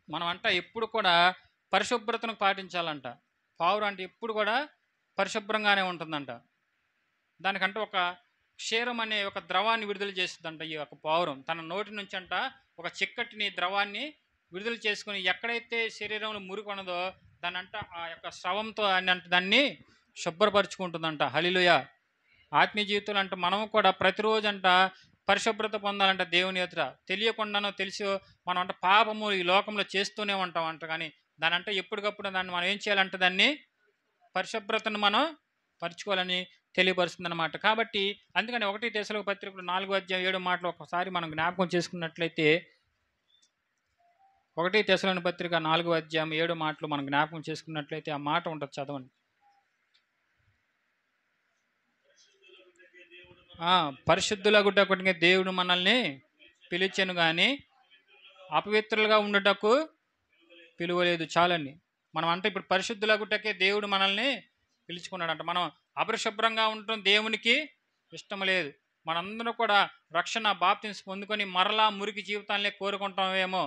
మనం అంట ఎప్పుడు కూడా పరిశుభ్రతను పాటించాలంట. పావురం అంటే ఎప్పుడు కూడా పరిశుభ్రంగానే ఉంటుందంట. దానికంటే ఒక క్షీరం అనే ఒక ద్రవాన్ని విడుదల చేస్తుందంట. ఈ యొక్క పావురం తన నోటి నుంచి అంట ఒక చిక్కటిని ద్రవాన్ని విడుదల చేసుకుని ఎక్కడైతే శరీరంలో మురికి ఉన్నదో దాని అంట ఆ యొక్క స్రవంతో దాన్ని శుభ్రపరుచుకుంటుందంట. హల్లెలూయా. ఆత్మీయ జీవితంలో అంటే మనము కూడా ప్రతిరోజు అంట పరిశుభ్రత పొందాలంట. దేవుని ఎదుట తెలియకుండానో తెలిసో మనం అంటే పాపము ఈ లోకంలో చేస్తూనే ఉంటాం అంట. కానీ దాని అంటే ఎప్పటికప్పుడు దాన్ని మనం ఏం చేయాలంటే దాన్ని పరిశుభ్రతను మనం పరుచుకోవాలని తెలియపరుస్తుంది అనమాట. కాబట్టి అందుకని 1 తెస్సలోనికైయుల పత్రికలు 4వ అధ్యాయం 7వ మాటలు ఒకసారి మనం జ్ఞాపకం చేసుకున్నట్లయితే, 1 తెస్సలోనికైయుల పత్రిక 4వ అధ్యాయం 7వ మాటలు మనం జ్ఞాపకం చేసుకున్నట్లయితే ఆ మాట ఉంటుంది, చదవండి. పరిశుద్ధులగుటకు దేవుడు మనల్ని పిలిచెను కానీ అపవిత్రులుగా ఉండుటకు పిలువలేదు. చాలండి. మనం అంటే ఇప్పుడు పరిశుద్ధులగుటకే దేవుడు మనల్ని పిలుచుకున్నాడంట. మనం అపరిశుభ్రంగా ఉండటం దేవునికి ఇష్టం లేదు. మనందరూ కూడా రక్షణ బాప్తిస్మం పొందుకొని మరలా మురికి జీవితాన్ని కోరుకుంటామేమో.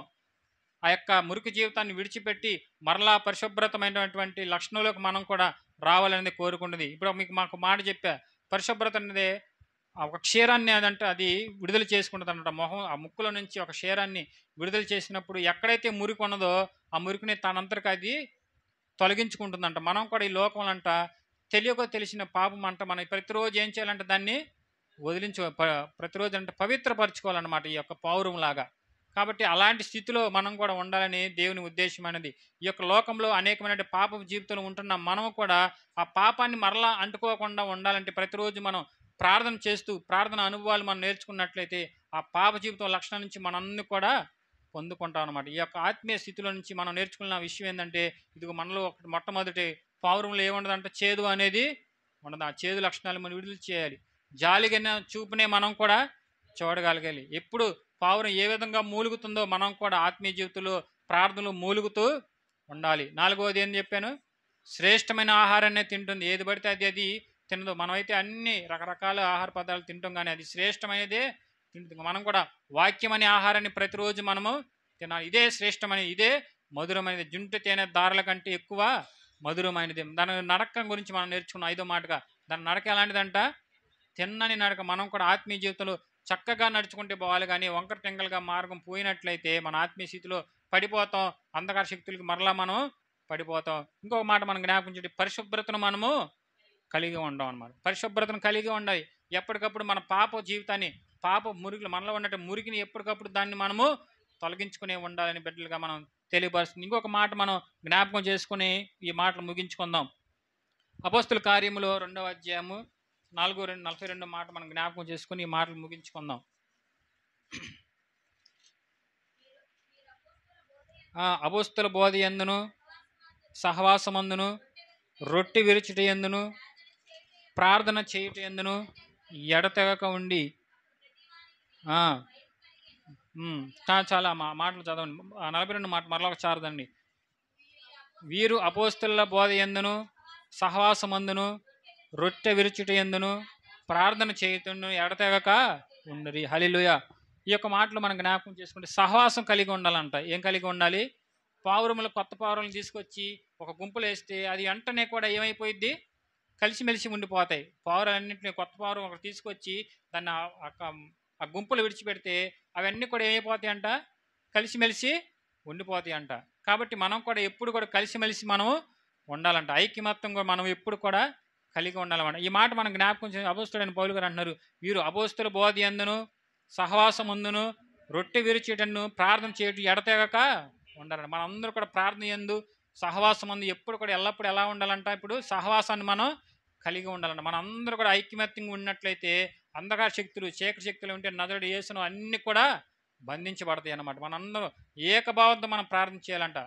ఆ యొక్క మురికి జీవితాన్ని విడిచిపెట్టి మరలా పరిశుభ్రతమైనటువంటి లక్షణంలోకి మనం కూడా రావాలనేది కోరుకుంటుంది. ఇప్పుడు మీకు మాకు మాట చెప్పా, పరిశుభ్రత అనేది ఒక క్షీరాన్ని అదంటే అది విడుదల చేసుకుంటుంది అనమాట. ఆ ముక్కులో నుంచి ఒక క్షీరాన్ని విడుదల చేసినప్పుడు ఎక్కడైతే మురికి ఉన్నదో ఆ మురికిని తనంతరికి అది తొలగించుకుంటుందంట. మనం కూడా ఈ లోకంలో అంట తెలియకో తెలిసిన పాపం అంట మనం ప్రతిరోజు ఏం చేయాలంటే దాన్ని ప్రతిరోజు అంటే పవిత్రపరచుకోవాలన్నమాట, ఈ యొక్క పౌరం లాగా. కాబట్టి అలాంటి స్థితిలో మనం కూడా ఉండాలని దేవుని ఉద్దేశమైనది. ఈ యొక్క లోకంలో అనేకమైన పాప జీవితంలో ఉంటున్న మనము కూడా ఆ పాపాన్ని మరలా అంటుకోకుండా ఉండాలంటే ప్రతిరోజు మనం ప్రార్థన చేస్తూ ప్రార్థన అనుభవాలు మనం నేర్చుకున్నట్లయితే ఆ పాప జీవితం లక్షణం నుంచి మనల్ని కూడా పొందుకుంటాం అనమాట. ఈ యొక్క ఆత్మీయ స్థితిలో నుంచి మనం నేర్చుకున్న విషయం ఏంటంటే, ఇది మనలో ఒకటి మొట్టమొదటి పావురంలో ఏముండదంటే చేదు అనేది ఉండదు. ఆ చేదు లక్షణాలు మనం విడుదల చేయాలి. జాలిగిన చూపునే మనం కూడా చూడగలగాలి. ఎప్పుడు పావురం ఏ విధంగా మూలుగుతుందో మనం కూడా ఆత్మీయ జీవితంలో ప్రార్థనలు మూలుగుతూ ఉండాలి. 4వది ఏం చెప్పాను, శ్రేష్టమైన ఆహారాన్ని తింటుంది. ఏది పడితే అది తినదు. మనమైతే అన్ని రకరకాల ఆహార పదార్థాలు తింటాం, కానీ అది శ్రేష్టమైనదే తింటుంది. మనం కూడా వాక్యం అనే ఆహారాన్ని ప్రతిరోజు మనము తినాలి. ఇదే శ్రేష్టమైనది, ఇదే మధురమైనది, జుంటు తేనె దారుల కంటే ఎక్కువ మధురమైనది. దాని నడకం గురించి మనం నేర్చుకున్నాం 5వ మాటగా. దాని నడక ఎలాంటిదంట? తిన్నని నడక. మనం కూడా ఆత్మీయ జీవితంలో చక్కగా నడుచుకుంటే పోవాలి కానీ వంకర టెంగలుగా మార్గం పోయినట్లయితే మన ఆత్మీయ స్థితిలో పడిపోతాం. అంధకార శక్తులకి మరలా మనం పడిపోతాం. ఇంకొక మాట మనం జ్ఞాపకం చేయండి, పరిశుభ్రతను మనము కలిగి ఉండం అనమాట. పరిశుభ్రతను కలిగి ఉండాలి. ఎప్పటికప్పుడు మన పాప జీవితాన్ని, పాప మురికిలు మనలో ఉన్నట్టు మురికిని ఎప్పటికప్పుడు దాన్ని మనము తొలగించుకునే ఉండాలని బిడ్డలుగా మనం తెలియపరుస్తుంది. ఇంకొక మాట మనం జ్ఞాపకం చేసుకుని ఈ మాటలు ముగించుకుందాం. అపోస్తుల కార్యములో 2వ అధ్యాయము 4:42 మాట మనం జ్ఞాపకం చేసుకుని ఈ మాటలు ముగించుకుందాం. అపోస్తుల బోధ యందును సహవాసమందును రొట్టె విరుచుట యందును ప్రార్థన చేయుట యందును ఎడతెగక ఉండి. చాలా మాటలు చదవండి. 42 మాట మరలా ఒకసారి చదవండి. వీరు అపోస్తుల బోధ యందును సహవాసమందును రొట్టె విరుచుట యందును ప్రార్థన చేయుటను ఎడతెగక ఉండరి. హల్లెలూయా. ఈ యొక్క మాటలు మనం జ్ఞాపకం చేసుకుంటే సహవాసం కలిగి ఉండాలంట. ఏం కలిగి ఉండాలి? పావురములు, కొత్త పావురములు తీసుకొచ్చి ఒక గుంపులు వేస్తే అది వెంటనే కూడా ఏమైపోయిద్ది? కలిసిమెలిసి ఉండిపోతాయి. పావురాలన్నింటినీ కొత్త పావురం ఒకటి తీసుకొచ్చి దాన్ని ఆ గుంపులు విడిచిపెడితే అవన్నీ కూడా ఏమైపోతాయి అంట? కలిసిమెలిసి ఉండిపోతాయి అంట. కాబట్టి మనం కూడా ఎప్పుడు కూడా కలిసిమెలిసి మనం ఉండాలంట. ఐక్యమత్యం కూడా మనం ఎప్పుడు కూడా కలిగి ఉండాలన్నమాట. ఈ మాట మనం జ్ఞాపకం చేసి అపోస్తుడైన పౌలు గారు అంటున్నారు, వీరు అపోస్తుల బోధ యందును సహవాసమందును రొట్టె విరుచుటను ప్రార్థన చేయటం ఎడతెగక ఉండాలంట. మనం అందరూ కూడా ప్రార్థన యందు సహవాసం ఎప్పుడు కూడా ఎల్లప్పుడు ఎలా ఉండాలంట? ఇప్పుడు సహవాసాన్ని మనం కలిగి ఉండాలంట. మనం అందరూ కూడా ఐక్యమత్యంగా ఉన్నట్లయితే అంధకార శక్తులు, చీకటి శక్తులు ఉంటే నదుడు యేసును అన్నీ కూడా బంధించబడతాయి అన్నమాట. మనందరం ఏకభావంతో మనం ప్రార్థన చేయాలంట.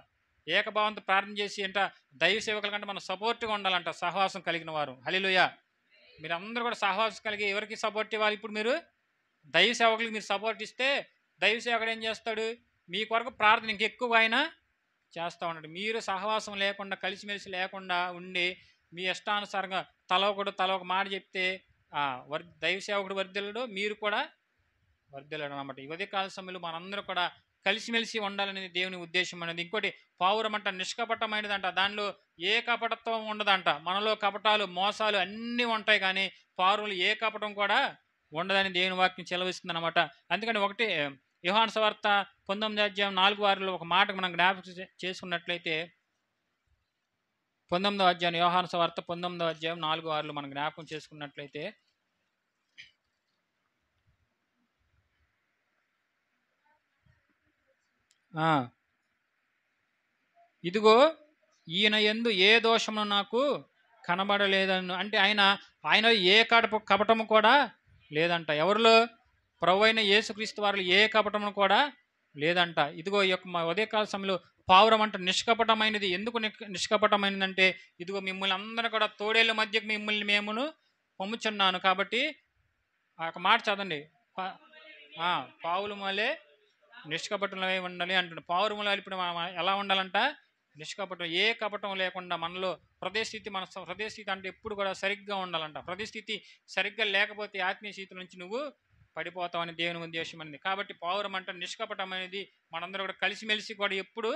ఏకభావంతో ప్రార్థన చేసి దైవ సేవకుల కంటే మనం సపోర్ట్గా ఉండాలంట, సహవాసం కలిగిన వారు. హల్లెలూయా. మీరు అందరూ కూడా సహవాసం కలిగి ఎవరికి సపోర్ట్ ఇవ్వాలి? ఇప్పుడు మీరు దైవ సేవకులకి మీరు సపోర్ట్ ఇస్తే దైవ సేవకుడు ఏం చేస్తాడు? మీ కొరకు ప్రార్థన ఇంకెక్కువ ఆయన చేస్తూ ఉంటాడు. మీరు సహవాసం లేకుండా, కలిసిమెలిసి లేకుండా ఉండి మీ ఇష్టానుసారంగా తల ఒక మాట చెప్తే దైవ సేవకుడు వర్ధిల్లడు, మీరు కూడా వర్ధిల్లడు అన్నమాట. ఈ ఉదయకాల సమయంలో మనందరూ కూడా కలిసిమెలిసి ఉండాలనేది దేవుని ఉద్దేశం అనేది. ఇంకోటి, పావురం అంట నిష్కపటమైనదంట. దానిలో ఏ కపటత్వం ఉండదంట. మనలో కపటాలు, మోసాలు అన్నీ ఉంటాయి కానీ పావురంలో ఏ కపటం కూడా ఉండదని దేవుని వాక్యం సెలవిస్తుంది అనమాట. అందుకని యోహాను సువార్త 19వ అధ్యాయం 4:6 ఒక మాట మనం జ్ఞాపకం చేసుకున్నట్లయితే, 19వ అధ్యాయం యోహాను సువార్త 19వ అధ్యాయం 4:6 మనం జ్ఞాపకం చేసుకున్నట్లయితే, ఇదిగో ఈయన యందు ఏ దోషము నాకు కనబడలేదని. అంటే ఆయన ఏ కపటము కూడా లేదంట. ఎవరిలో? ప్రభు అయిన యేసుక్రీస్తు వారిలో ఏ కపటము కూడా లేదంట. ఇదిగో ఈ యొక్క ఉదయకాల సమయంలో పావురం అంట నిష్కపటమైనది. ఎందుకు నిష్కపటమైనదంటే, ఇదిగో మిమ్మల్ని అందరూ కూడా తోడేళ్ళ మధ్యకు మిమ్మల్ని మేమును పంపుచున్నాను. కాబట్టి ఆ యొక్క మాట చదవండి. పావుల వలె నిష్కపటమై ఉండాలి అంటున్నాడు. పావురముల ఇప్పుడు మనం ఎలా ఉండాలంట? నిష్కపటం, ఏ కపటం లేకుండా మనలో మన హృదయ స్థితి అంటే ఎప్పుడు కూడా సరిగ్గా ఉండాలంట. హృదయ స్థితి సరిగ్గా లేకపోతే ఆత్మీయ స్థితి నుంచి నువ్వు పడిపోతావని దేవుని ఉద్దేశం అనేది. కాబట్టి పావురం అంటే నిష్కపటం అనేది మనందరూ కూడా కలిసిమెలిసి కూడా ఎప్పుడు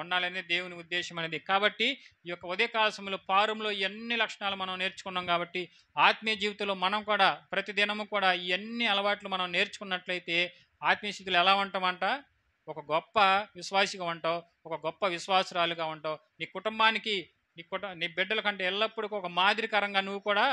ఉండాలనే దేవుని ఉద్దేశం అనేది. కాబట్టి ఈ యొక్క ఉదయకాల సమయంలో పావురంలో ఎన్ని లక్షణాలు మనం నేర్చుకున్నాం. కాబట్టి ఆత్మీయ జీవితంలో మనం కూడా ప్రతిదినము కూడా ఇవన్నీ అలవాట్లు మనం నేర్చుకున్నట్లయితే ఆత్మీయ స్థితిలో ఎలా ఉంటామంట? ఒక గొప్ప విశ్వాసిగా ఉంటావు, ఒక గొప్ప విశ్వాసురాలుగా ఉంటావు. నీ కుటుంబానికి, నీ బిడ్డల కంటే ఎల్లప్పుడూ ఒక మాదిరికరంగా నువ్వు కూడా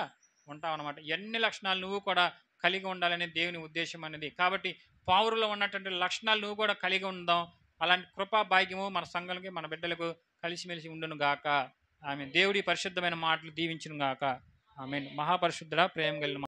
ఉంటావు అన్నమాట. ఎన్ని లక్షణాలు నువ్వు కూడా కలిగి ఉండాలనే దేవుని ఉద్దేశం అనేది. కాబట్టి పావురులో ఉన్నటువంటి లక్షణాలు నువ్వు కూడా కలిగి ఉందాం. అలాంటి కృపా భాగ్యము మన సంఘాలకి, మన బిడ్డలకు కలిసిమెలిసి ఉండును గాక. ఆమె దేవుడి పరిశుద్ధమైన మాటలు దీవించును గాక. ఆమె మహాపరిశుద్ధుడా, ప్రేమ కలిగిన